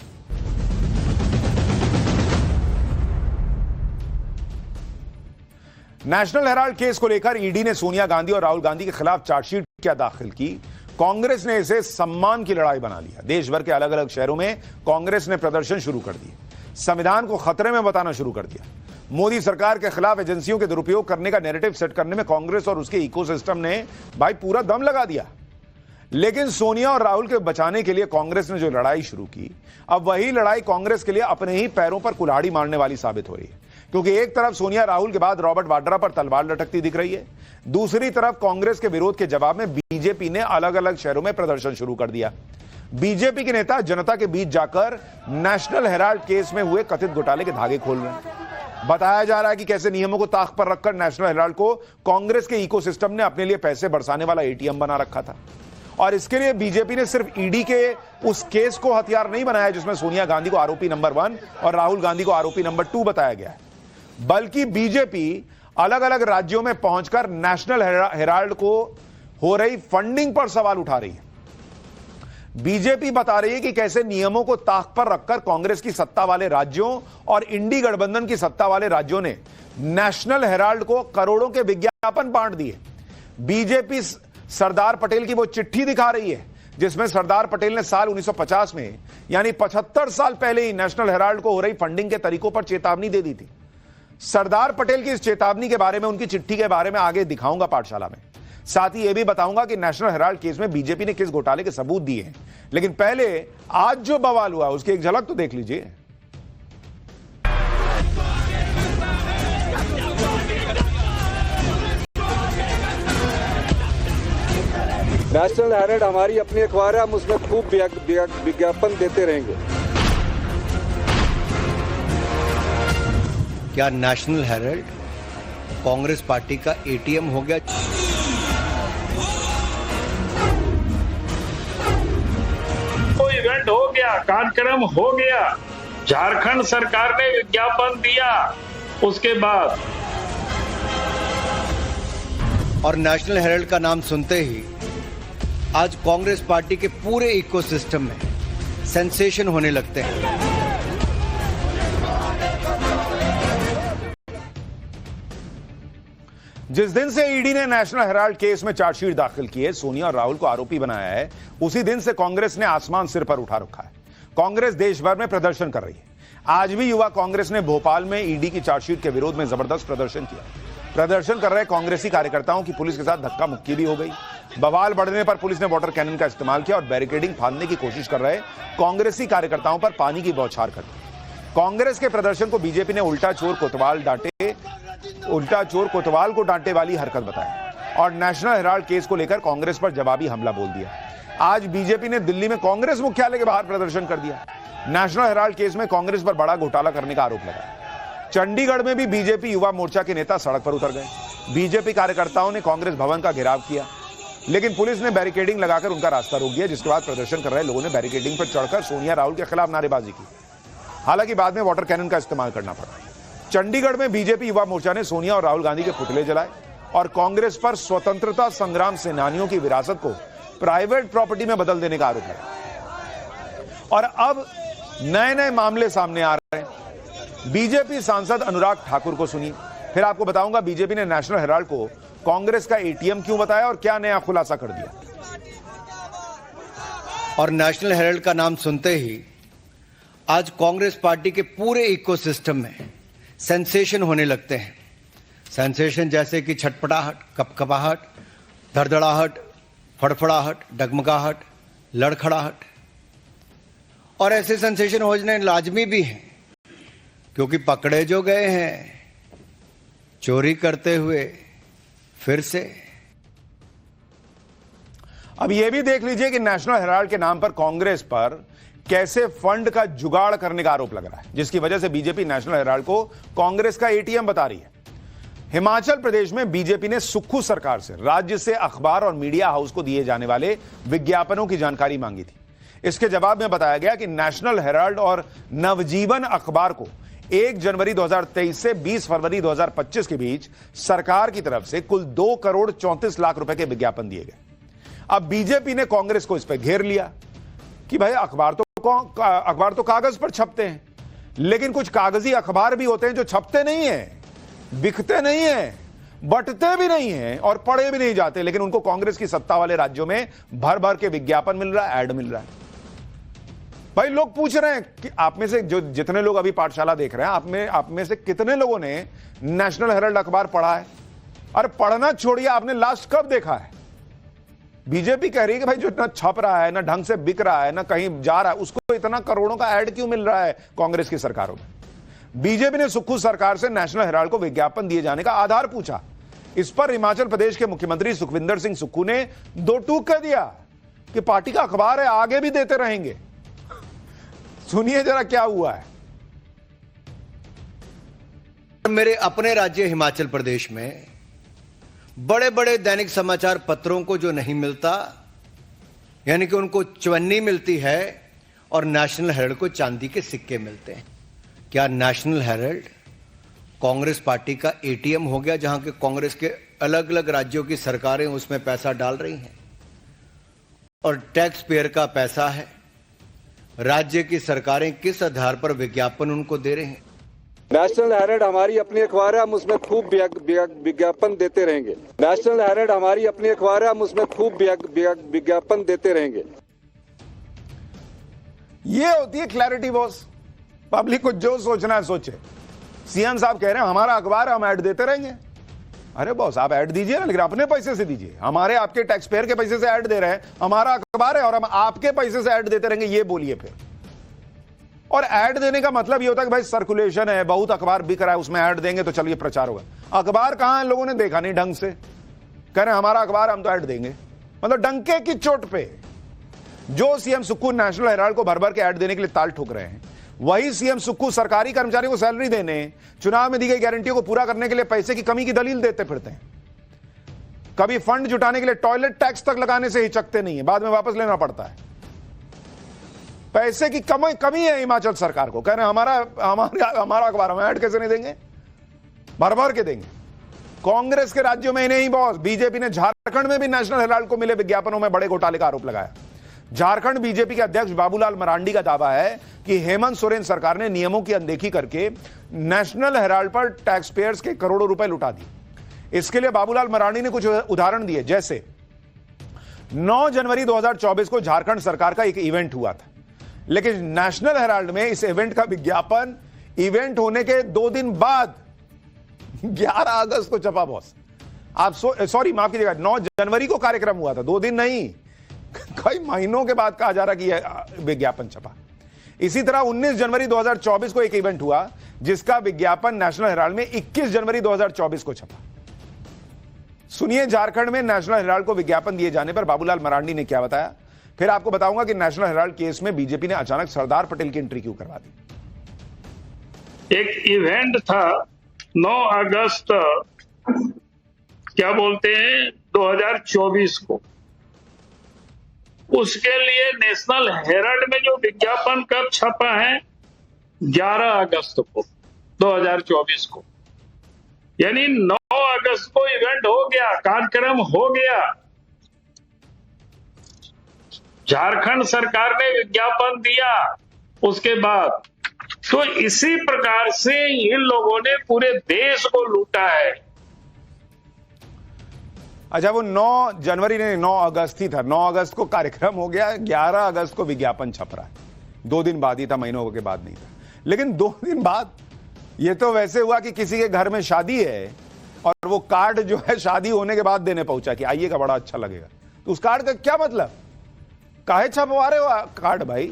नेशनल हेराल्ड केस को लेकर ईडी ने सोनिया गांधी और राहुल गांधी के खिलाफ चार्जशीट क्या दाखिल की? कांग्रेस ने इसे सम्मान की लड़ाई बना लिया। देश भर के अलग अलग शहरों में कांग्रेस ने प्रदर्शन शुरू कर दिए, संविधान को खतरे में बताना शुरू कर दिया। मोदी सरकार के खिलाफ एजेंसियों के दुरुपयोग करने का नैरेटिव सेट करने में कांग्रेस और उसके इकोसिस्टम ने भाई पूरा दम लगा दिया। लेकिन सोनिया और राहुल के बचाने के लिए कांग्रेस ने जो लड़ाई शुरू की, अब वही लड़ाई कांग्रेस के लिए अपने ही पैरों पर कुल्हाड़ी मारने वाली साबित हो रही है। क्योंकि एक तरफ सोनिया राहुल के बाद रॉबर्ट वाड्रा पर तलवार लटकती दिख रही है, दूसरी तरफ कांग्रेस के विरोध के जवाब में बीजेपी ने अलग अलग शहरों में प्रदर्शन शुरू कर दिया। बीजेपी के नेता जनता के बीच जाकर नेशनल हेराल्ड केस में हुए कथित घोटाले के धागे खोल रहे हैं। बताया जा रहा है कि कैसे नियमों को ताक पर रखकर नेशनल हेराल्ड को कांग्रेस के इकोसिस्टम ने अपने लिए पैसे बरसाने वाला एटीएम बना रखा था और इसके लिए बीजेपी ने सिर्फ ईडी के उस केस को हथियार नहीं बनाया जिसमें सोनिया गांधी को आरोपी नंबर 1 और राहुल गांधी को आरोपी नंबर 2 बताया गया है, बल्कि बीजेपी अलग अलग राज्यों में पहुंचकर नेशनल हेराल्ड को हो रही फंडिंग पर सवाल उठा रही है। बीजेपी बता रही है कि कैसे नियमों को ताक पर रखकर कांग्रेस की सत्ता वाले राज्यों और इंडी गठबंधन की सत्ता वाले राज्यों ने नेशनल हेराल्ड को करोड़ों के विज्ञापन बांट दिए। बीजेपी सरदार पटेल की वो चिट्ठी दिखा रही है जिसमें सरदार पटेल ने साल 1950 में यानी 75 साल पहले ही नेशनल हेराल्ड को हो रही फंडिंग के तरीकों पर चेतावनी दे दी थी। सरदार पटेल की इस चेतावनी के बारे में, उनकी चिट्ठी के बारे में आगे दिखाऊंगा पाठशाला में। साथ ही यह भी बताऊंगा कि नेशनल हेराल्ड केस में बीजेपी ने किस घोटाले के सबूत दिए हैं। लेकिन पहले आज जो बवाल हुआ उसकी एक झलक तो देख लीजिए। नेशनल हेराल्ड हमारी अपनी अखबार है, हम उसमें खूब विज्ञापन देते रहेंगे। क्या नेशनल हेराल्ड कांग्रेस पार्टी का एटीएम हो गया? कोई इवेंट हो गया, कार्यक्रम हो गया, झारखंड सरकार ने विज्ञापन दिया, उसके बाद और नेशनल हेराल्ड का नाम सुनते ही आज कांग्रेस पार्टी के पूरे इकोसिस्टम में सेंसेशन होने लगते हैं। जिस दिन से ईडी ने नेशनल हेराल्ड केस में चार्जशीट दाखिल की है, सोनिया और राहुल को आरोपी बनाया है, उसी दिन से कांग्रेस ने आसमान सिर पर उठा रखा है। कांग्रेस देश भर में प्रदर्शन कर रही है। आज भी युवा कांग्रेस ने भोपाल में ईडी की चार्जशीट के विरोध में जबरदस्त प्रदर्शन किया। प्रदर्शन कर रहे कांग्रेसी कार्यकर्ताओं की पुलिस के साथ धक्का मुक्की भी हो गई। बवाल बढ़ने पर पुलिस ने वाटर कैनन का इस्तेमाल किया और बैरिकेडिंग फाड़ने की कोशिश कर रहे कांग्रेसी कार्यकर्ताओं पर पानी की बौछार कर दी। कांग्रेस के प्रदर्शन को बीजेपी ने उल्टा चोर कोतवाल को डांटे वाली हरकत बताया और नेशनल हेराल्ड केस को लेकर कांग्रेस पर जवाबी हमला बोल दिया। आज बीजेपी ने दिल्ली में कांग्रेस मुख्यालय के बाहर प्रदर्शन कर दिया। नेशनल हेराल्ड केस में कांग्रेस पर बड़ा घोटाला करने का आरोप लगाया। चंडीगढ़ में भी बीजेपी युवा मोर्चा के नेता सड़क पर उतर गए। बीजेपी कार्यकर्ताओं ने कांग्रेस भवन का घेराव किया, लेकिन पुलिस ने बैरिकेडिंग लगाकर उनका रास्ता रोक दिया, जिसके बाद प्रदर्शन कर रहे लोगों ने बैरिकेडिंग पर चढ़कर सोनिया राहुल के खिलाफ नारेबाजी की। हालांकि बाद में वाटर कैनन का इस्तेमाल करना पड़ा। चंडीगढ़ में बीजेपी युवा मोर्चा ने सोनिया और राहुल गांधी के पुतले जलाए और कांग्रेस पर स्वतंत्रता संग्राम सेनानियों की विरासत को प्राइवेट प्रॉपर्टी में बदल देने का आरोप लगाया। और अब नए नए मामले सामने आ रहे हैं। बीजेपी सांसद अनुराग ठाकुर को सुनिए, फिर आपको बताऊंगा बीजेपी ने नेशनल हेराल्ड को कांग्रेस का एटीएम क्यों बताया और क्या नया खुलासा कर दिया। और नेशनल हेराल्ड का नाम सुनते ही आज कांग्रेस पार्टी के पूरे इकोसिस्टम में सेंसेशन होने लगते हैं। सेंसेशन जैसे कि छटपटाहट, कपकपाहट, धड़धड़ाहट, फड़फड़ाहट, डगमगाहट, लड़खड़ाहट। और ऐसे सेंसेशन होने लाजमी भी हैं, क्योंकि पकड़े जो गए हैं चोरी करते हुए फिर से। अब यह भी देख लीजिए कि नेशनल हेराल्ड के नाम पर कांग्रेस पर कैसे फंड का जुगाड़ करने का आरोप लग रहा है, जिसकी वजह से बीजेपी नेशनल हेराल्ड को कांग्रेस का एटीएम बता रही है। हिमाचल प्रदेश में बीजेपी ने सुक्खू सरकार से राज्य से अखबार और मीडिया हाउस को दिए जाने वाले विज्ञापनों की जानकारी मांगी थी। इसके जवाब में बताया गया कि नेशनल हेराल्ड और नवजीवन अखबार को 1 जनवरी 2023 से 20 फरवरी 2025 के बीच सरकार की तरफ से कुल 2 करोड़ 34 लाख रुपए के विज्ञापन दिए गए। अब बीजेपी ने कांग्रेस को इस पर घेर लिया कि भाई अखबार तो कागज पर छपते हैं, लेकिन कुछ कागजी अखबार भी होते हैं जो छपते नहीं हैं, बिकते नहीं हैं, बंटते भी नहीं हैं और पढ़े भी नहीं जाते, लेकिन उनको कांग्रेस की सत्ता वाले राज्यों में भर भर के विज्ञापन मिल रहा है, ऐड मिल रहा है। भाई लोग पूछ रहे हैं कि आप में से जो जितने लोग अभी पाठशाला देख रहे हैं, आप में से कितने लोगों ने नेशनल हेराल्ड अखबार पढ़ा है? अरे पढ़ना छोड़िए, आपने लास्ट कब देखा है? बीजेपी कह रही है कि भाई जो इतना छप रहा है, ना ढंग से बिक रहा है, ना कहीं जा रहा है, उसको इतना करोड़ों का ऐड क्यों मिल रहा है कांग्रेस की सरकारों में? बीजेपी ने सुक्खू सरकार से नेशनल हेराल्ड को विज्ञापन दिए जाने का आधार पूछा। इस पर हिमाचल प्रदेश के मुख्यमंत्री सुखविंदर सिंह सुक्खू ने दो टूक कह दिया कि पार्टी का अखबार है, आगे भी देते रहेंगे। सुनिए जरा क्या हुआ है। मेरे अपने राज्य हिमाचल प्रदेश में बड़े बड़े दैनिक समाचार पत्रों को जो नहीं मिलता, यानी कि उनको चवन्नी मिलती है और नेशनल हेराल्ड को चांदी के सिक्के मिलते हैं। क्या नेशनल हेराल्ड कांग्रेस पार्टी का एटीएम हो गया, जहां के कांग्रेस के अलग अलग राज्यों की सरकारें उसमें पैसा डाल रही हैं और टैक्स पेयर का पैसा है? राज्य की सरकारें किस आधार पर विज्ञापन उनको दे रहे हैं? नेशनल हेराल्ड हमारी अपनी अखबार है, हम उसमें खूब विज्ञापन देते रहेंगे। नेशनल हेराल्ड हमारी अपनी अखबार है, हम उसमें खूब विज्ञापन देते रहेंगे। ये होती है क्लैरिटी बॉस। पब्लिक को जो सोचना है सोचे। सीएम साहब कह रहे हैं हमारा अखबार है, हम ऐड देते रहेंगे। अरे बॉस, आप ऐड दीजिए ना, लेकिन अपने पैसे से दीजिए। हमारे आपके टैक्स पेयर के पैसे से ऐड दे रहे हैं, हमारा अखबार है और हम आपके पैसे से ऐड देते रहेंगे, ये बोलिए फिर। और ऐड देने का मतलब ये होता है कि भाई सर्कुलेशन है, बहुत अखबार बिक रहा है, उसमें ऐड देंगे तो चलिए प्रचार होगा। अखबार कहां है, लोगों ने देखा नहीं ढंग से, कह रहे हैं हमारा अखबार, हम तो ऐड देंगे। मतलब डंके की चोट पे जो सीएम सुक्खू नेशनल हेराल्ड को भर भर के ऐड देने के लिए ताल ठोक रहे हैं, वही सीएम सुक्खू सरकारी कर्मचारियों को सैलरी देने, चुनाव में दी गई गारंटियों को पूरा करने के लिए पैसे की कमी की दलील देते फिरते हैं। कभी फंड जुटाने के लिए टॉयलेट टैक्स तक लगाने से हिचकते नहीं है, बाद में वापस लेना पड़ता है। पैसे की कमी है हिमाचल सरकार को, कह रहे हैं हमारा अखबार, हम ऐड कैसे नहीं देंगे, भर भर के देंगे। कांग्रेस के राज्यों में ही नहीं बॉस, बीजेपी ने झारखंड में भी नेशनल हेराल्ड को मिले विज्ञापनों में बड़े घोटाले का आरोप लगाया। झारखंड बीजेपी के अध्यक्ष बाबूलाल मरांडी का दावा है कि हेमंत सोरेन सरकार ने नियमों की अनदेखी करके नेशनल हेराल्ड पर टैक्स पेयर्स के करोड़ों रुपए लुटा दिए। इसके लिए बाबूलाल मरांडी ने कुछ उदाहरण दिए, जैसे 9 जनवरी 2024 को झारखंड सरकार का एक इवेंट हुआ था, लेकिन नेशनल हेराल्ड में इस इवेंट का विज्ञापन इवेंट होने के 2 दिन बाद 11 अगस्त को छपा बॉस। आप सॉरी माफ कीजिएगा, 9 जनवरी को कार्यक्रम हुआ था, 2 दिन नहीं, कई महीनों के बाद कहा जा रहा कि यह विज्ञापन छपा। इसी तरह 19 जनवरी 2024 को एक इवेंट हुआ जिसका विज्ञापन नेशनल हेराल्ड में 21 जनवरी 2024 को छपा। सुनिए झारखंड में नेशनल हेराल्ड को विज्ञापन दिए जाने पर बाबूलाल मरांडी ने क्या बताया। फिर आपको बताऊंगा कि नेशनल हेराल्ड केस में बीजेपी ने अचानक सरदार पटेल की एंट्री क्यों करवा दी। एक इवेंट था 9 अगस्त क्या बोलते हैं 2024 को, उसके लिए नेशनल हेराल्ड में जो विज्ञापन कब छपा है 11 अगस्त को 2024 को, यानी 9 अगस्त को इवेंट हो गया, कार्यक्रम हो गया, झारखंड सरकार ने विज्ञापन दिया उसके बाद। तो इसी प्रकार से इन लोगों ने पूरे देश को लूटा है। अच्छा, वो 9 जनवरी नहीं 9 अगस्त ही था, 9 अगस्त को कार्यक्रम हो गया, 11 अगस्त को विज्ञापन छप रहा है। 2 दिन बाद ही था, महीनों के बाद नहीं था। लेकिन 2 दिन बाद ये तो वैसे हुआ कि किसी के घर में शादी है और वो कार्ड जो है शादी होने के बाद देने पहुंचा कि आइएगा, बड़ा अच्छा लगेगा। तो उस कार्ड का क्या मतलब, काहे छपवा रहे हो कार्ड भाई?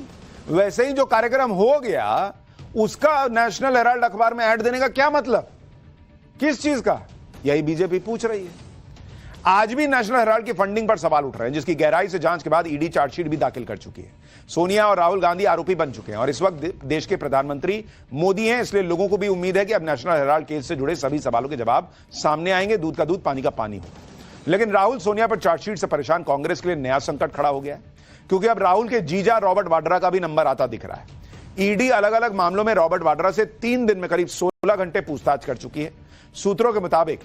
वैसे ही जो कार्यक्रम हो गया उसका नेशनल हेराल्ड अखबार में ऐड देने का क्या मतलब, किस चीज का? यही बीजेपी पूछ रही है। आज भी नेशनल हेराल्ड की फंडिंग पर सवाल उठ रहे हैं, जिसकी गहराई से जांच के बाद ईडी चार्जशीट भी दाखिल कर चुकी है। सोनिया और राहुल गांधी आरोपी बन चुके हैं और इस वक्त देश के प्रधानमंत्री मोदी हैं, इसलिए लोगों को भी उम्मीद है कि अब नेशनल हेराल्ड केस से जुड़े सभी सवालों के जवाब सामने आएंगे, दूध का दूध पानी का पानी होगा। लेकिन राहुल सोनिया पर चार्जशीट से परेशान कांग्रेस के लिए नया संकट खड़ा हो गया है, क्योंकि अब राहुल के जीजा रॉबर्ट वाड्रा का भी नंबर आता दिख रहा है। ईडी अलग अलग मामलों में रॉबर्ट वाड्रा से 3 दिन में करीब 16 घंटे पूछताछ कर चुकी है। सूत्रों के मुताबिक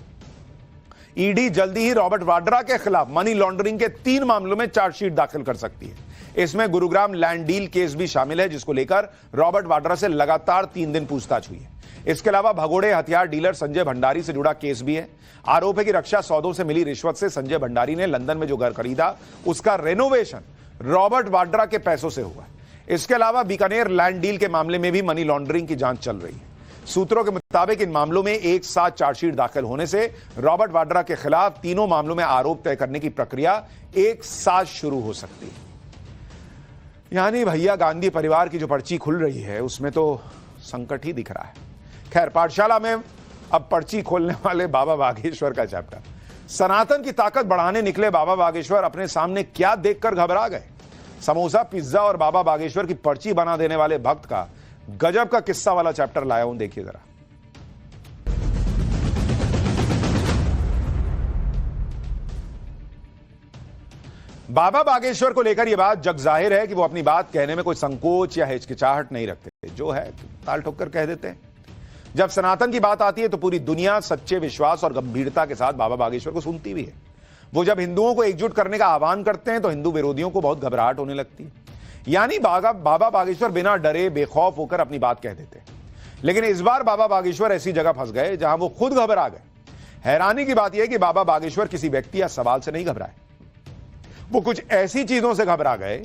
ईडी जल्दी ही रॉबर्ट वाड्रा के खिलाफ मनी लॉन्ड्रिंग के 3 मामलों में चार्जशीट दाखिल कर सकती है। इसमें गुरुग्राम लैंड डील केस भी शामिल है, जिसको लेकर रॉबर्ट वाड्रा से लगातार 3 दिन पूछताछ हुई है। इसके अलावा भगोड़े हथियार डीलर संजय भंडारी से जुड़ा केस भी है। आरोप है कि रक्षा सौदों से मिली रिश्वत से संजय भंडारी ने लंदन में जो घर खरीदा उसका रेनोवेशन रॉबर्ट वाड्रा के पैसों से हुआ। इसके अलावा बीकानेर लैंड डील के मामले में भी मनी लॉन्ड्रिंग की जांच चल रही है। सूत्रों के मुताबिक इन मामलों में एक साथ चार्जशीट दाखिल होने से रॉबर्ट वाड्रा के खिलाफ तीनों मामलों में आरोप तय करने की प्रक्रिया एक साथ शुरू हो सकती है। यानी भैया गांधी परिवार की जो पर्ची खुल रही है उसमें तो संकट ही दिख रहा है। खैर, पाठशाला में अब पर्ची खोलने वाले बाबा बागेश्वर का चैप्टर। सनातन की ताकत बढ़ाने निकले बाबा बागेश्वर अपने सामने क्या देखकर घबरा गए। समोसा, पिज्जा और बाबा बागेश्वर की पर्ची बना देने वाले भक्त का गजब का किस्सा वाला चैप्टर लाया हूं, देखिए जरा। बाबा बागेश्वर को लेकर यह बात जग जाहिर है कि वो अपनी बात कहने में कोई संकोच या हिचकिचाहट नहीं रखते, जो है ताल ठोक कर कह देते हैं। जब सनातन की बात आती है तो पूरी दुनिया सच्चे विश्वास और गंभीरता के साथ बाबा बागेश्वर को सुनती भी है। वो जब हिंदुओं को एकजुट करने का आह्वान करते हैं तो हिंदू विरोधियों को बहुत घबराहट होने लगती है। यानी बाबा बागेश्वर बिना डरे बेखौफ होकर अपनी बात कह देते हैं। लेकिन इस बार बाबा बागेश्वर ऐसी जगह फंस गए जहां वो खुद घबरा गए। हैरानी की बात यह है कि बाबा बागेश्वर किसी व्यक्ति या सवाल से नहीं घबराए, वो कुछ ऐसी चीजों से घबरा गए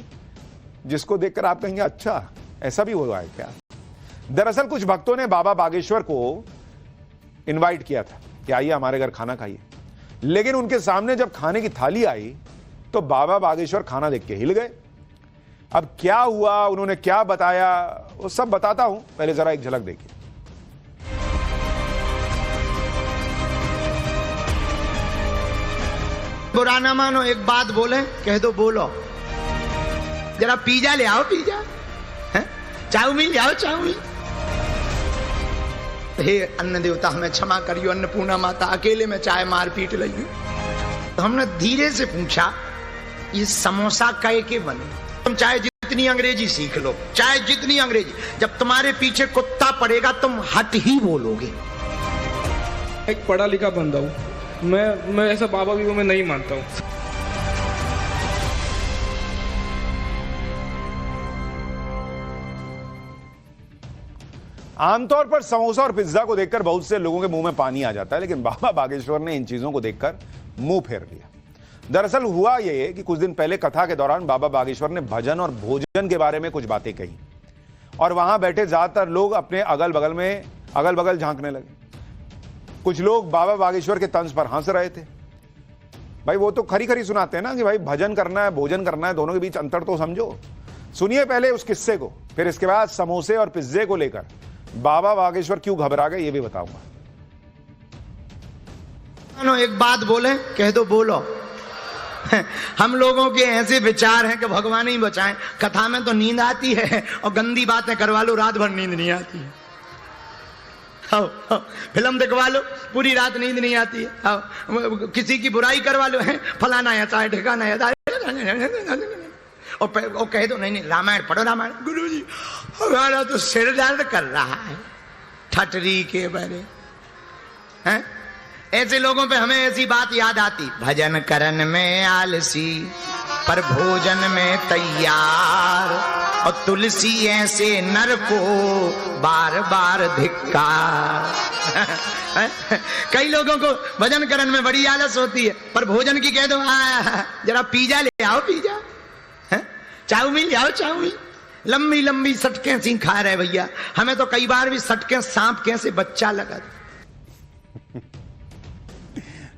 जिसको देखकर आप कहेंगे अच्छा ऐसा भी हुआ है क्या। दरअसल कुछ भक्तों ने बाबा बागेश्वर को इनवाइट किया था कि आइए हमारे घर खाना खाइए, लेकिन उनके सामने जब खाने की थाली आई तो बाबा बागेश्वर खाना देख के हिल गए। अब क्या हुआ, उन्होंने क्या बताया, वो सब बताता हूं, पहले जरा एक झलक देखिए। बुरा ना मानो, एक बात बोले कह दो बोलो। जरा पिज्जा ले आओ, पिज्जा, चाउमीन ले आओ, चाउमीन। हे अन्न देवता हमें क्षमा करियो, अन्नपूर्णा माता अकेले में चाहे मारपीट लगी। तो हमने धीरे से पूछा ये समोसा कै के बने। तुम चाहे जितनी अंग्रेजी सीख लो, चाहे जितनी अंग्रेजी, जब तुम्हारे पीछे कुत्ता पड़ेगा तुम हट ही बोलोगे। एक पढ़ा लिखा बंदा हूं मैं ऐसा बाबा भी मैं नहीं मानता हूं। आमतौर पर समोसा और पिज्जा को देखकर बहुत से लोगों के मुंह में पानी आ जाता है, लेकिन बाबा बागेश्वर ने इन चीजों को देखकर मुंह फेर लिया। दरअसल हुआ यह कि कुछ दिन पहले कथा के दौरान बाबा बागेश्वर ने भजन और भोजन के बारे में कुछ बातें कही और वहां बैठे ज्यादातर लोग अपने अगल बगल झांकने लगे। कुछ लोग बाबा बागेश्वर के तंज पर हंस रहे थे। भाई वो तो खरी सुनाते हैं ना कि भाई भजन करना है भोजन करना है, दोनों के बीच अंतर तो समझो। सुनिए पहले उस किस्से को, फिर इसके बाद समोसे और पिज्जे को लेकर बाबा बागेश्वर क्यों घबरा गए ये भी बताऊंगा। एक बात बोले कह दो बोलो। हम लोगों के ऐसे विचार हैं कि भगवान ही बचाएं। कथा में तो नींद आती है और गंदी बातें करवा लो रात भर नींद नहीं आती है। फिल्म दिखवा लो पूरी रात नींद नहीं आती है। किसी की बुराई करवा लो, है फलाना ऐसा है ठिकाना है, और कह दो नहीं रामायण पढ़ो रामायण। गुरुजी हमारा तो सिर दर्द कर रहा है ठटरी के बारे हैं। ऐसे लोगों पे हमें ऐसी बात याद आती, भजन करन में आलसी पर भोजन में तैयार, और तुलसी ऐसे नर को बार बार धिक्कार। कई लोगों को भजन करन में बड़ी आलस होती है, पर भोजन की कह दो जरा पिज्जा ले आओ, पिज्जा, चाउमीन ले आओ, चाउमीन। लंबी लंबी सटकें सी खा रहे भैया। हमें तो कई बार भी सटकें सांप कैसे बच्चा लगा।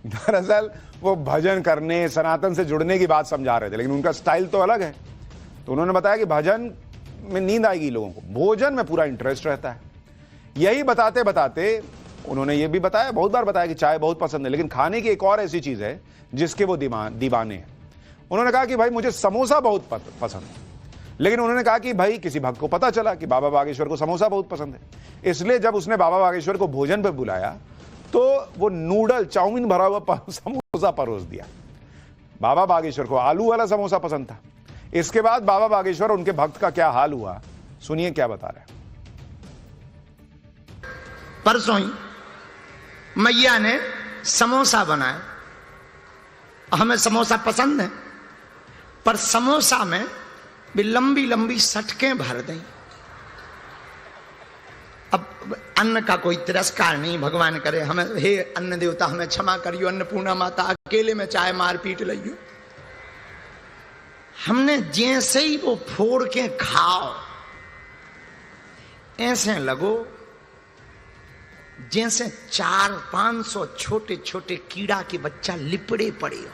दरअसल वो भजन करने सनातन से जुड़ने की बात समझा रहे थे, लेकिन उनका स्टाइल तो अलग है। तो उन्होंने बताया कि भजन में नींद आएगी लोगों को, भोजन में पूरा इंटरेस्ट रहता है। यही बताते बताते उन्होंने ये भी बताया, बहुत बार बताया कि चाय बहुत पसंद है, लेकिन खाने की एक और ऐसी चीज है जिसके वो दीवाने हैं। उन्होंने कहा कि भाई मुझे समोसा बहुत पसंद है, लेकिन उन्होंने कहा कि भाई किसी भक्त को पता चला कि बाबा बागेश्वर को समोसा बहुत पसंद है, इसलिए जब उसने बाबा बागेश्वर को भोजन पर बुलाया तो वो नूडल चाउमीन भरा हुआ समोसा परोस दिया। बाबा बागेश्वर को आलू वाला समोसा पसंद था। इसके बाद बाबा बागेश्वर उनके भक्त का क्या हाल हुआ, सुनिए क्या बता रहे हैं। परसों ही मैया ने समोसा बनाया। हमें समोसा पसंद है, पर समोसा में भी लंबी लंबी सटकें भर दें। अब अन्न का कोई तिरस्कार नहीं, भगवान करे हमें, हे अन्न देवता हमें क्षमा करियो, अन्नपूर्णा माता अकेले में चाहे मारपीट लियो। हमने जैसे ही वो फोड़ के खाओ, ऐसे लगो जैसे 400-500 छोटे छोटे कीड़ा के बच्चा लिपड़े पड़े हो।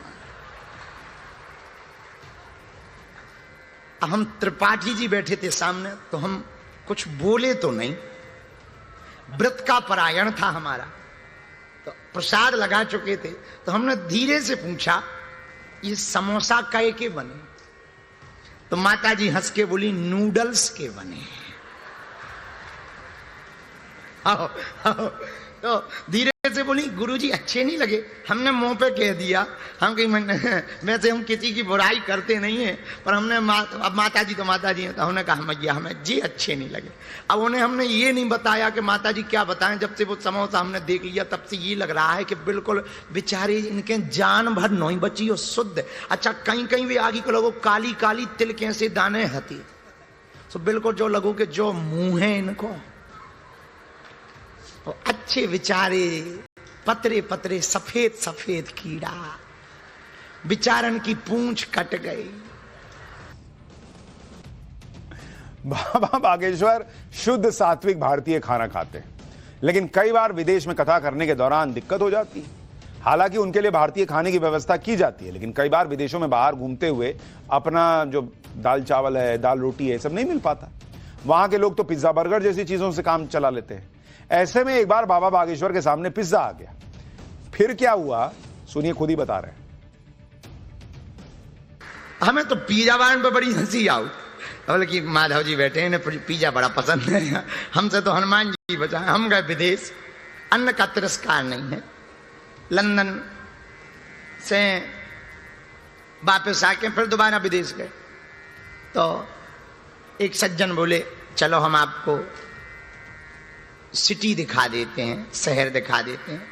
हम त्रिपाठी जी बैठे थे सामने, तो हम कुछ बोले तो नहीं, व्रत का परायण था हमारा, तो प्रसाद लगा चुके थे। तो हमने धीरे से पूछा ये समोसा कै के बने। तो माता जी हंस के बोली नूडल्स के बने। तो धीरे ऐसे बोली गुरुजी अच्छे नहीं लगे, हमने मुंह पे कह दिया। हम कहीं वैसे हम किसी की बुराई करते नहीं है, पर हमने अब माता जी तो माता जी हैं, तो हमने कहा मैया हमें जी अच्छे नहीं लगे। अब उन्हें हमने ये नहीं बताया कि माता जी क्या बताएं, जब से वो समोसा हमने देख लिया तब से ये लग रहा है कि बिल्कुल बेचारे इनके जान भर नहीं बची और शुद्ध। अच्छा कहीं कहीं भी आगे को लोगों काली काली तिल कैसे दाने हती, तो बिल्कुल जो लगो कि जो मुंह है इनको तो अच्छे विचारे, पतरे पतरे सफेद सफेद कीड़ा, विचारन की पूंछ कट गई। बाबा बागेश्वर शुद्ध सात्विक भारतीय खाना खाते हैं, लेकिन कई बार विदेश में कथा करने के दौरान दिक्कत हो जाती है। हालांकि उनके लिए भारतीय खाने की व्यवस्था की जाती है, लेकिन कई बार विदेशों में बाहर घूमते हुए अपना जो दाल चावल है, दाल रोटी है, सब नहीं मिल पाता। वहां के लोग तो पिज्जा बर्गर जैसी चीजों से काम चला लेते हैं। ऐसे में एक बार बाबा बागेश्वर के सामने पिज्जा आ गया। फिर क्या हुआ सुनिए, खुद ही बता रहे हैं। हमें तो पिज्जा बारे पे बड़ी हंसी आई, बोले कि माधव जी बैठे हैं, पिज्जा बड़ा पसंद है, हमसे तो हनुमान जी बचाए। हम गए विदेश, अन्न का तिरस्कार नहीं है। लंदन से वापस आके फिर दोबारा विदेश गए, तो एक सज्जन बोले चलो हम आपको सिटी दिखा देते हैं, शहर दिखा देते हैं।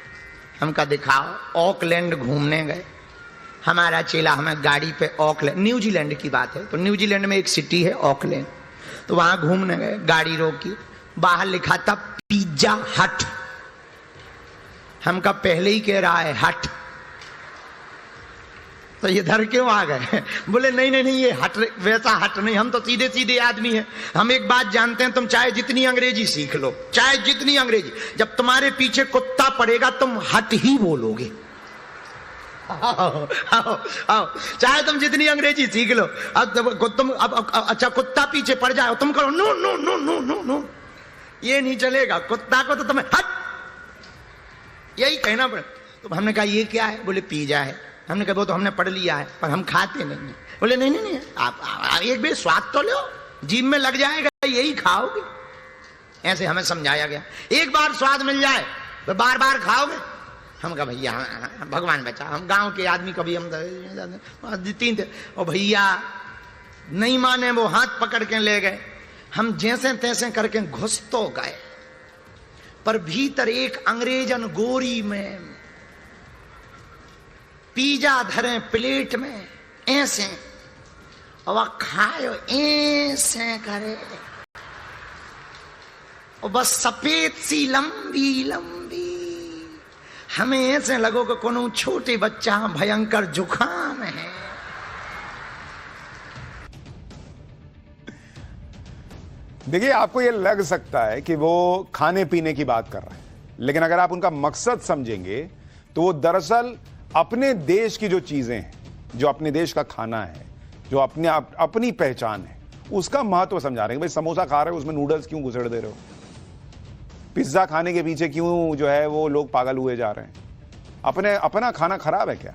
हम का दिखाओ। ऑकलैंड घूमने गए, हमारा चेला हमें गाड़ी पे ऑकलैंड, न्यूजीलैंड की बात है, तो न्यूजीलैंड में एक सिटी है ऑकलैंड, तो वहां घूमने गए, गाड़ी रोकी, बाहर लिखा था पिज्जा हट। हमका पहले ही कह रहा है हट, तो ये इधर क्यों आ गए? बोले नहीं नहीं नहीं, ये हट वैसा हट नहीं, हम तो सीधे सीधे आदमी हैं। हम एक बात जानते हैं, तुम चाहे जितनी अंग्रेजी सीख लो, चाहे जितनी अंग्रेजी, जब तुम्हारे पीछे कुत्ता पड़ेगा तुम हट ही बोलोगे। आओ, आओ, आओ, चाहे तुम जितनी अंग्रेजी सीख लो, अब तुम अब अच्छा कुत्ता पीछे पड़ जाओ, तुम करो no no no no no no, ये नहीं चलेगा। कुत्ता को तो तुम्हें हट यही कहना पड़े। तो हमने कहा ये क्या है? बोले पिज्जा है। हमने कहा वो तो हमने पढ़ लिया है पर हम खाते नहीं। बोले नहीं नहीं नहीं, आप एक बार स्वाद तो लो, जीभ में लग जाएगा, यही खाओगे। ऐसे हमें समझाया गया, एक बार स्वाद मिल जाए तो बार बार खाओगे। हम कहा भैया भगवान बचा, हम गांव के आदमी कभी हम तीन थे, और भैया नहीं माने, वो हाथ पकड़ के ले गए। हम जैसे तैसे करके घुस तो गए, पर भीतर एक अंग्रेजन गोरी में पिज्जा धरे प्लेट में ऐसे, और खाओ ऐसे करे, और बस सफेद सी लंबी लंबी, हमें ऐसे लगो कि कोनो छोटे बच्चा भयंकर जुकाम है। देखिए आपको ये लग सकता है कि वो खाने पीने की बात कर रहे हैं, लेकिन अगर आप उनका मकसद समझेंगे तो वो दरअसल अपने देश की जो चीजें हैं, जो अपने देश का खाना है, जो अपनी पहचान है, उसका महत्व समझा रहे हैं। भाई समोसा खा रहे हो, उसमें नूडल्स क्यों घुसेड़ दे रहे हो? पिज्जा खाने के पीछे क्यों जो है वो लोग पागल हुए जा रहे हैं? अपना खाना खराब है क्या?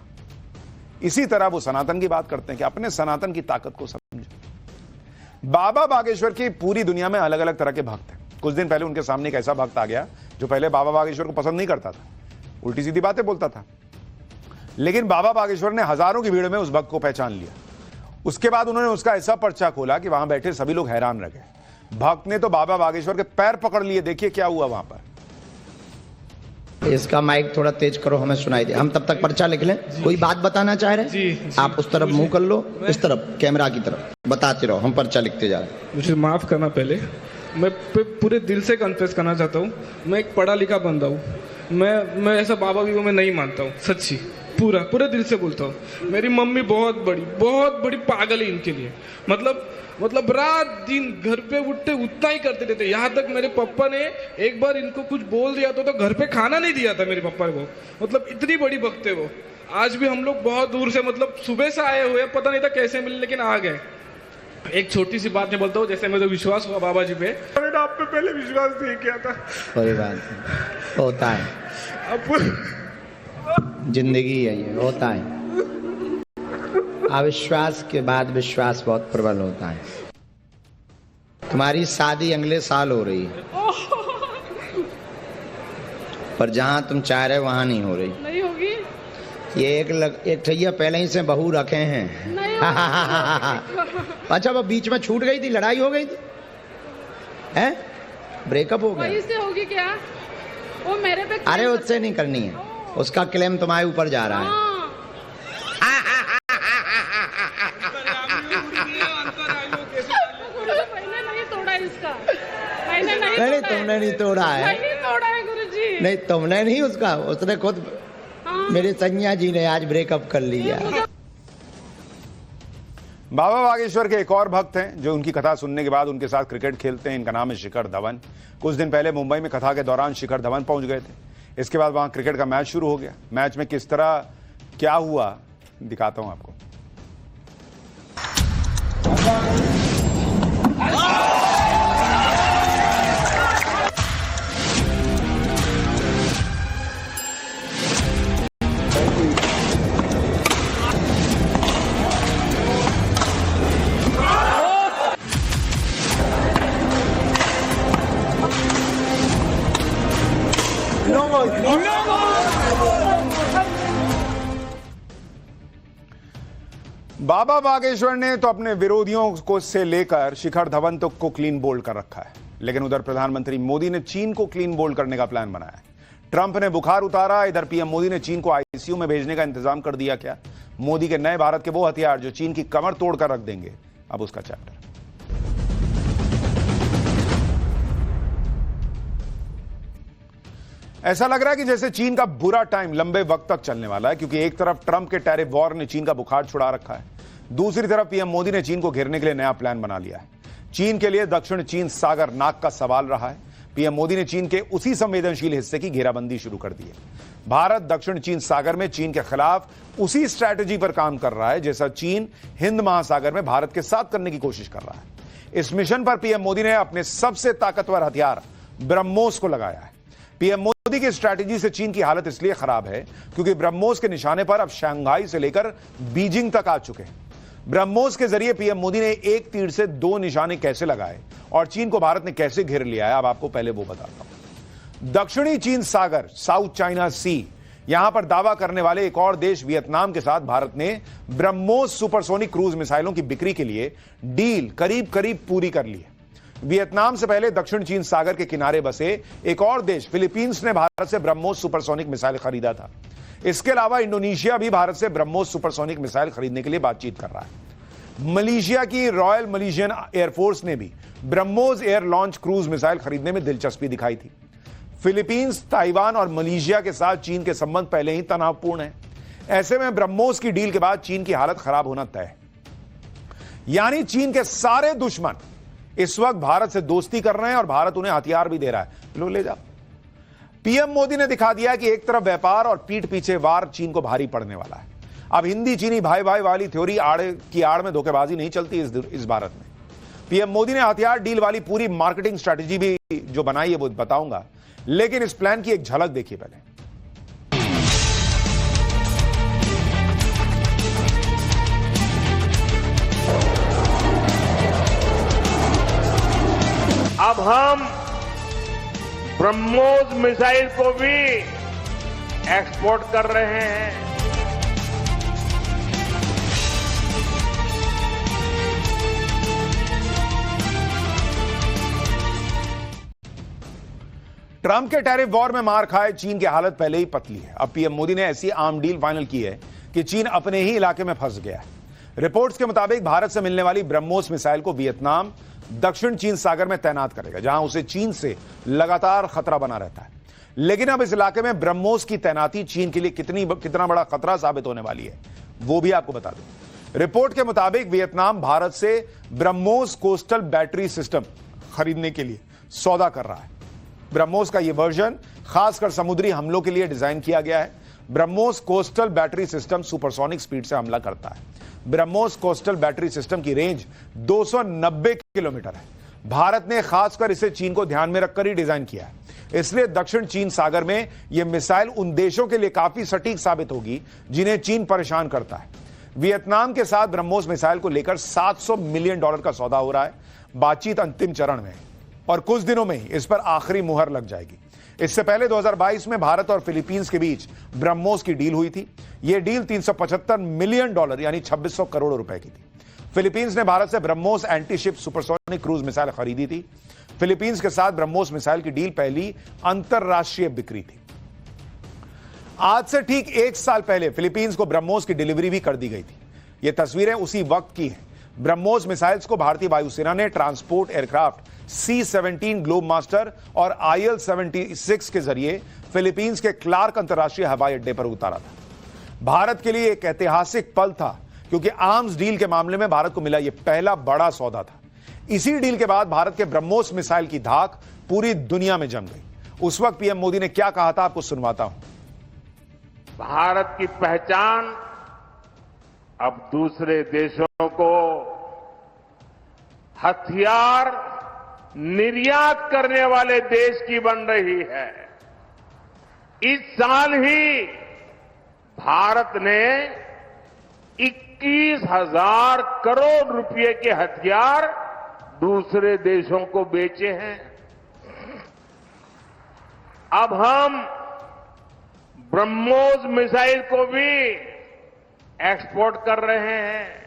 इसी तरह वो सनातन की बात करते हैं कि अपने सनातन की ताकत को समझो। बाबा बागेश्वर की पूरी दुनिया में अलग अलग तरह के भक्त हैं। कुछ दिन पहले उनके सामने एक ऐसा भक्त आ गया जो पहले बाबा बागेश्वर को पसंद नहीं करता था, उल्टी सीधी बातें बोलता था, लेकिन बाबा बागेश्वर ने हजारों की भीड़ में उस भक्त को पहचान लिया। उसके बाद उन्होंने उसका ऐसा पर्चा खोला कि वहां बैठे सभी लोग हैरान रह गए। भक्त ने तो बाबा बागेश्वर के पैर पकड़ लिए। देखिए क्या हुआ वहां पर। इसका माइक थोड़ा तेज करो, हमें सुनाई दे। हम तब तक पर्चा लिख लें। कोई बात बताना चाह रहे हैं? जी। आप उस तरफ मुंह कर लो, इस तरफ कैमरा की तरफ बताते रहो, हम पर्चा लिखते जा रहे हैं। मुझे माफ करना, पहले मैं पूरे दिल से कन्फेस करना चाहता हूँ, मैं एक पढ़ा लिखा बंदा हूँ। मैं ऐसा बाबा भी मैं नहीं मानता हूँ, सच्ची पूरे दिल से बोलता हूँ। मेरी मम्मी बहुत बड़ी पागल है इनके लिए। मतलब रात दिन घर पे उठते उतना ही करते रहते। यहाँ तक मेरे पापा ने एक बार इनको कुछ बोल दिया तो घर पे खाना नहीं दिया था मेरे पापा को। मतलब इतनी बड़ी भक्त है वो। आज भी हम लोग बहुत दूर से, मतलब सुबह से आए हुए, पता नहीं था कैसे मिले, लेकिन आ गए। एक छोटी सी बात मैं बोलता हूँ, जैसे मुझे विश्वास हुआ बाबा जी पे, मैंने आप पे पहले विश्वास नहीं किया था। कोई बात नहीं, होता है, अब जिंदगी है, ये होता है। अविश्वास के बाद विश्वास बहुत प्रबल होता है। तुम्हारी शादी अगले साल हो रही है, पर जहाँ तुम चाह रहे वहाँ नहीं हो रही। नहीं होगी। ये एक ठैया पहले ही से बहू रखे हैं। नहीं अच्छा वो बीच में छूट गई थी, लड़ाई हो गई थी, हैं? ब्रेकअप हो वही गया। से होगी क्या? वो मेरे पे अरे उससे नहीं करनी है, उसका क्लेम तुम्हारे ऊपर जा रहा है। मैंने नहीं तोड़ा इसका, मैंने नहीं तुमने नहीं तोड़ा है। नहीं तोड़ा है गुरुजी। नहीं तुमने नहीं, उसका उसने खुद। मेरे संज्ञा जी ने आज ब्रेकअप कर लिया। बाबा बागेश्वर के एक और भक्त हैं जो उनकी कथा सुनने के बाद उनके साथ क्रिकेट खेलते हैं। इनका नाम है शिखर धवन। कुछ दिन पहले मुंबई में कथा के दौरान शिखर धवन पहुंच गए थे। इसके बाद वहां क्रिकेट का मैच शुरू हो गया। मैच में किस तरह क्या हुआ दिखाता हूं आपको। बाबा बागेश्वर ने तो अपने विरोधियों को से लेकर शिखर धवन तक को क्लीन बोल्ड कर रखा है, लेकिन उधर प्रधानमंत्री मोदी ने चीन को क्लीन बोल्ड करने का प्लान बनाया है। ट्रंप ने बुखार उतारा, इधर पीएम मोदी ने चीन को आईसीयू में भेजने का इंतजाम कर दिया। क्या मोदी के नए भारत के वो हथियार जो चीन की कमर तोड़कर रख देंगे? अब उसका चैप्टर। ऐसा लग रहा है कि जैसे चीन का बुरा टाइम लंबे वक्त तक चलने वाला है, क्योंकि एक तरफ ट्रंप के टैरिफ वॉर ने चीन का बुखार छुड़ा रखा है, दूसरी तरफ पीएम मोदी ने चीन को घेरने के लिए नया प्लान बना लिया है। चीन के लिए दक्षिण चीन सागर नाक का सवाल रहा है। पीएम मोदी ने चीन के उसी संवेदनशील हिस्से की घेराबंदी शुरू कर दी है। भारत दक्षिण चीन सागर में चीन के खिलाफ उसी स्ट्रैटेजी पर काम कर रहा है जैसा चीन हिंद महासागर में भारत के साथ करने की कोशिश कर रहा है। इस मिशन पर पीएम मोदी ने अपने सबसे ताकतवर हथियार ब्रह्मोस को लगाया है। पीएम मोदी की स्ट्रैटेजी से चीन की हालत इसलिए खराब है क्योंकि ब्रह्मोस के निशाने पर अब शंघाई से लेकर बीजिंग तक आ चुके हैं। ब्रह्मोस के जरिए पीएम मोदी ने एक तीर से दो निशाने कैसे लगाए और चीन को भारत ने कैसे घेर लिया है, अब आपको पहले वो बताता हूं। दक्षिणी चीन सागर, साउथ चाइना सी, यहां पर दावा करने वाले एक और देश वियतनाम के साथ भारत ने ब्रह्मोस सुपरसोनिक क्रूज मिसाइलों की बिक्री के लिए डील करीब करीब पूरी कर ली है। वियतनाम से पहले दक्षिण चीन सागर के किनारे बसे एक और देश फिलीपींस ने भारत से ब्रह्मोस सुपरसोनिक मिसाइल खरीदा था। इसके अलावा इंडोनेशिया भी भारत से ब्रह्मोस सुपरसोनिक मिसाइल खरीदने के लिए बातचीत कर रहा है। मलेशिया की रॉयल मलेशियन एयरफोर्स ने भी BrahMos air launch cruise missile खरीदने में दिलचस्पी दिखाई थी। फिलीपींस, ताइवान और मलेशिया के साथ चीन के संबंध पहले ही तनावपूर्ण हैं। ऐसे में ब्रह्मोस की डील के बाद चीन की हालत खराब होना तय है। यानी चीन के सारे दुश्मन इस वक्त भारत से दोस्ती कर रहे हैं और भारत उन्हें हथियार भी दे रहा है। लो ले जाओ। पीएम मोदी ने दिखा दिया कि एक तरफ व्यापार और पीठ पीछे वार चीन को भारी पड़ने वाला है। अब हिंदी चीनी भाई भाई वाली थ्योरी की आड़ में धोखेबाजी नहीं चलती इस भारत में। पीएम मोदी ने हथियार डील वाली पूरी मार्केटिंग स्ट्रेटेजी भी जो बनाई है वो बताऊंगा, लेकिन इस प्लान की एक झलक देखिए पहले। अब हम ब्रह्मोस मिसाइल को भी एक्सपोर्ट कर रहे हैं। ट्रंप के टैरिफ वॉर में मार खाए चीन की हालत पहले ही पतली है। अब पीएम मोदी ने ऐसी आम डील फाइनल की है कि चीन अपने ही इलाके में फंस गया है। रिपोर्ट्स के मुताबिक भारत से मिलने वाली ब्रह्मोस मिसाइल को वियतनाम दक्षिण चीन सागर में तैनात करेगा, जहां उसे चीन से लगातार खतरा बना रहता है। लेकिन अब इस इलाके में ब्रह्मोस की तैनाती चीन के लिए कितना बड़ा खतरा साबित होने वाली है वो भी आपको बता दूं। रिपोर्ट के मुताबिक वियतनाम भारत से ब्रह्मोस कोस्टल बैटरी सिस्टम खरीदने के लिए सौदा कर रहा है। ब्रह्मोस का यह वर्जन खासकर समुद्री हमलों के लिए डिजाइन किया गया है। BrahMos coastal battery system supersonic speed से हमला करता है। ब्रह्मोस कोस्टल बैटरी सिस्टम की रेंज 290 किलोमीटर है। भारत ने खासकर इसे चीन को ध्यान में रखकर ही डिजाइन किया है। इसलिए दक्षिण चीन सागर में यह मिसाइल उन देशों के लिए काफी सटीक साबित होगी जिन्हें चीन परेशान करता है। वियतनाम के साथ ब्रह्मोस मिसाइल को लेकर $700 मिलियन का सौदा हो रहा है। बातचीत अंतिम चरण में है और कुछ दिनों में ही इस पर आखिरी मुहर लग जाएगी। इससे पहले 2022 में भारत और फिलीपींस के बीच ब्रह्मोस की डील हुई थी। यह डील $375 मिलियन यानी 2600 करोड़ रुपए की थी। फिलीपींस ने भारत से BrahMos anti-ship supersonic cruise missile खरीदी थी। फिलीपींस के साथ ब्रह्मोस मिसाइल की डील पहली अंतरराष्ट्रीय बिक्री थी। आज से ठीक 1 साल पहले फिलीपींस को ब्रह्मोस की डिलीवरी भी कर दी गई थी। यह तस्वीरें उसी वक्त की हैं। ब्रह्मोस मिसाइल्स को भारतीय वायुसेना ने transport aircraft C-17 globe master और IL-76 के जरिए फिलीपींस के क्लार्क अंतरराष्ट्रीय हवाई अड्डे पर उतारा था। भारत के लिए एक ऐतिहासिक पल था, क्योंकि आर्म्स डील के मामले में भारत को मिला यह पहला बड़ा सौदा था। इसी डील के बाद भारत के ब्रह्मोस मिसाइल की धाक पूरी दुनिया में जम गई। उस वक्त पीएम मोदी ने क्या कहा था, आपको सुनवाता हूं। भारत की पहचान अब दूसरे देशों को हथियार निर्यात करने वाले देश की बन रही है। इस साल ही भारत ने 21,000 करोड़ रुपए के हथियार दूसरे देशों को बेचे हैं। अब हम ब्रह्मोस मिसाइल को भी एक्सपोर्ट कर रहे हैं।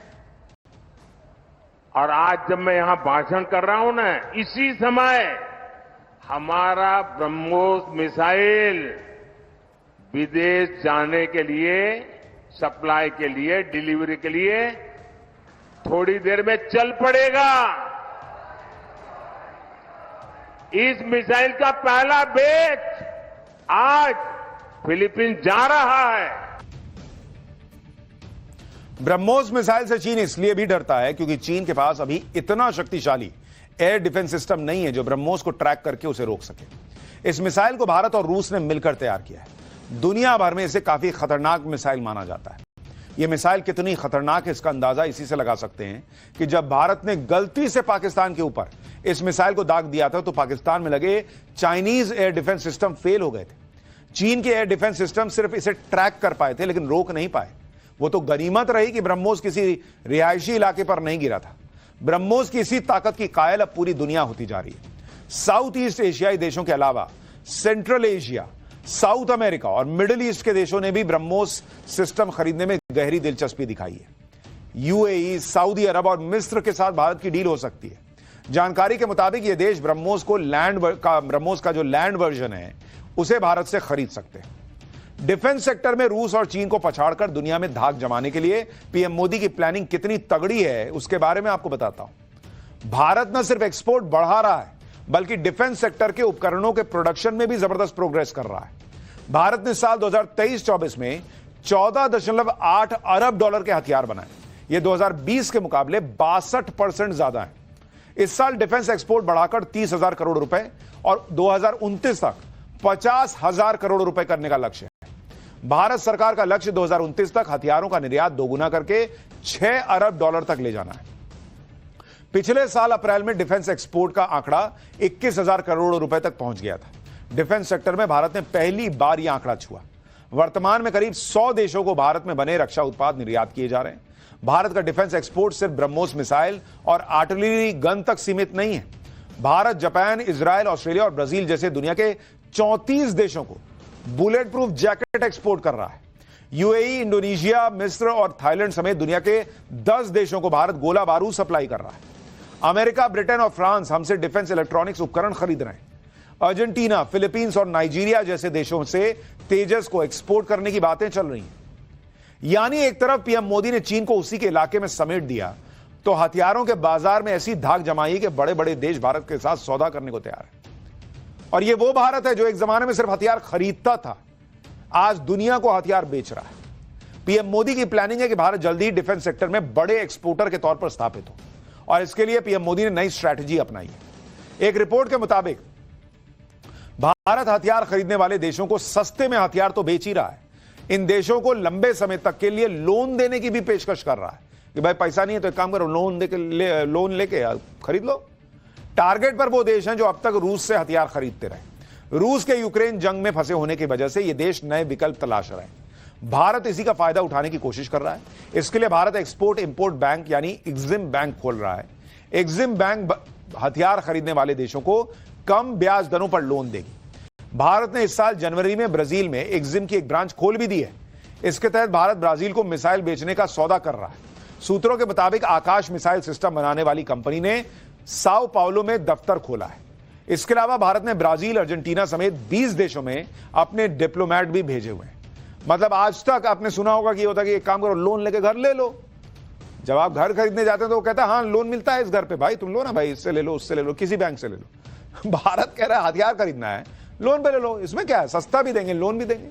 और आज जब मैं यहां भाषण कर रहा हूं ना, इसी समय हमारा ब्रह्मोस मिसाइल विदेश जाने के लिए, सप्लाई के लिए, डिलीवरी के लिए थोड़ी देर में चल पड़ेगा। इस मिसाइल का पहला बैच आज फिलीपींस जा रहा है। ब्रह्मोस मिसाइल से चीन इसलिए भी डरता है क्योंकि चीन के पास अभी इतना शक्तिशाली एयर डिफेंस सिस्टम नहीं है जो ब्रह्मोस को ट्रैक करके उसे रोक सके। इस मिसाइल को भारत और रूस ने मिलकर तैयार किया है। दुनिया भर में इसे काफी खतरनाक मिसाइल माना जाता है। यह मिसाइल कितनी खतरनाक है इसका अंदाजा इसी से लगा सकते हैं कि जब भारत ने गलती से पाकिस्तान के ऊपर इस मिसाइल को दाग दिया था तो पाकिस्तान में लगे Chinese air defence system fail हो गए थे। चीन के एयर डिफेंस सिस्टम सिर्फ इसे ट्रैक कर पाए थे, लेकिन रोक नहीं पाए। वो तो गनीमत रही कि ब्रह्मोस किसी रिहायशी इलाके पर नहीं गिरा था। ब्रह्मोस की इसी ताकत की कायल अब पूरी दुनिया होती जा रही है। साउथ ईस्ट एशियाई देशों के अलावा सेंट्रल एशिया, साउथ अमेरिका और मिडिल ईस्ट के देशों ने भी ब्रह्मोस सिस्टम खरीदने में गहरी दिलचस्पी दिखाई है। यूएई, सऊदी अरब और मिस्र के साथ भारत की डील हो सकती है। जानकारी के मुताबिक ये देश ब्रह्मोस का जो लैंड वर्जन है उसे भारत से खरीद सकते हैं। डिफेंस सेक्टर में रूस और चीन को पछाड़कर दुनिया में धाक जमाने के लिए पीएम मोदी की प्लानिंग कितनी तगड़ी है उसके बारे में आपको बताता हूं। भारत न सिर्फ एक्सपोर्ट बढ़ा रहा है बल्कि डिफेंस सेक्टर के उपकरणों के प्रोडक्शन में भी जबरदस्त प्रोग्रेस कर रहा है। भारत ने साल 2023-24 में $14.8 अरब के हथियार बनाए। ये 2020 के मुकाबले 62% ज्यादा है। इस साल डिफेंस एक्सपोर्ट बढ़ाकर 30,000 करोड़ रुपए और 2029 तक 50,000 करोड़ रुपए करने का लक्ष्य है। भारत सरकार का लक्ष्य 2029 तक हथियारों का निर्यात दोगुना करके $6 अरब तक ले जाना है। पिछले साल अप्रैल में डिफेंस एक्सपोर्ट का आंकड़ा 21,000 करोड़ रुपए तक पहुंच गया था। डिफेंस सेक्टर में भारत ने पहली बार यह आंकड़ा छुआ। वर्तमान में करीब 100 देशों को भारत में बने रक्षा उत्पाद निर्यात किए जा रहे हैं। भारत का डिफेंस एक्सपोर्ट सिर्फ ब्रह्मोस मिसाइल और आर्टिलरी गन तक सीमित नहीं है। भारत, जापान, इजराइल, ऑस्ट्रेलिया और ब्राजील जैसे दुनिया के 34 देशों को बुलेट प्रूफ जैकेट एक्सपोर्ट कर रहा है। यूएई, इंडोनेशिया, मिस्र और थाईलैंड समेत दुनिया के 10 देशों को भारत गोला बारूद सप्लाई कर रहा है। अमेरिका, ब्रिटेन और फ्रांस हमसे डिफेंस इलेक्ट्रॉनिक्स उपकरण खरीद रहे हैं। अर्जेंटीना, फिलीपींस और नाइजीरिया जैसे देशों से तेजस को एक्सपोर्ट करने की बातें चल रही हैं। यानी एक तरफ पीएम मोदी ने चीन को उसी के इलाके में समेट दिया, तो हथियारों के बाजार में ऐसी धाक जमाई कि बड़े बड़े देश भारत के साथ सौदा करने को तैयार है। और यह वो भारत है जो एक जमाने में सिर्फ हथियार खरीदता था, आज दुनिया को हथियार बेच रहा है। पीएम मोदी की प्लानिंग है कि भारत जल्दी ही डिफेंस सेक्टर में बड़े एक्सपोर्टर के तौर पर स्थापित हो, और इसके लिए पीएम मोदी ने नई स्ट्रैटेजी अपनाई है। एक रिपोर्ट के मुताबिक भारत हथियार खरीदने वाले देशों को सस्ते में हथियार तो बेच ही रहा है, इन देशों को लंबे समय तक के लिए लोन देने की भी पेशकश कर रहा है कि भाई पैसा नहीं है तो एक काम करो, लोन लेके खरीद लो। टारगेट पर वो देश हैं जो अब तक रूस से हथियार खरीदते रहे। रूस के यूक्रेन जंग में फंसे होने की वजह से ये देश नए विकल्प तलाश रहे हैं। भारत इसी का फायदा उठाने की कोशिश कर रहा है। इसके लिए भारत एक्सपोर्ट इंपोर्ट बैंक यानी एक्जिम बैंक खोल रहा है। एक्जिम बैंक हथियार खरीदने वाले देशों को कम ब्याज दरों पर लोन देगी। भारत ने इस साल जनवरी में ब्राजील में एक्जिम की एक ब्रांच खोल भी दी है। इसके तहत भारत ब्राजील को मिसाइल बेचने का सौदा कर रहा है। सूत्रों के मुताबिक आकाश मिसाइल सिस्टम बनाने वाली कंपनी ने साओ पाउलो में दफ्तर खोला है। इसके अलावा भारत ने ब्राजील, अर्जेंटीना समेत 20 देशों में अपने डिप्लोमेट भी भेजे हुए हैं। मतलब आज तक आपने सुना होगा कि होता कि एक काम करो, लोन लेके घर ले लो। जब आप घर खरीदने जाते हैं तो वो कहता है हाँ लोन मिलता है इस घर पे, भाई तुम लो ना भाई, इससे ले लो, उससे ले लो, किसी बैंक से ले लो। भारत कह रहा है हथियार खरीदना है, लोन पे ले लो, इसमें क्या है, सस्ता भी देंगे लोन भी देंगे।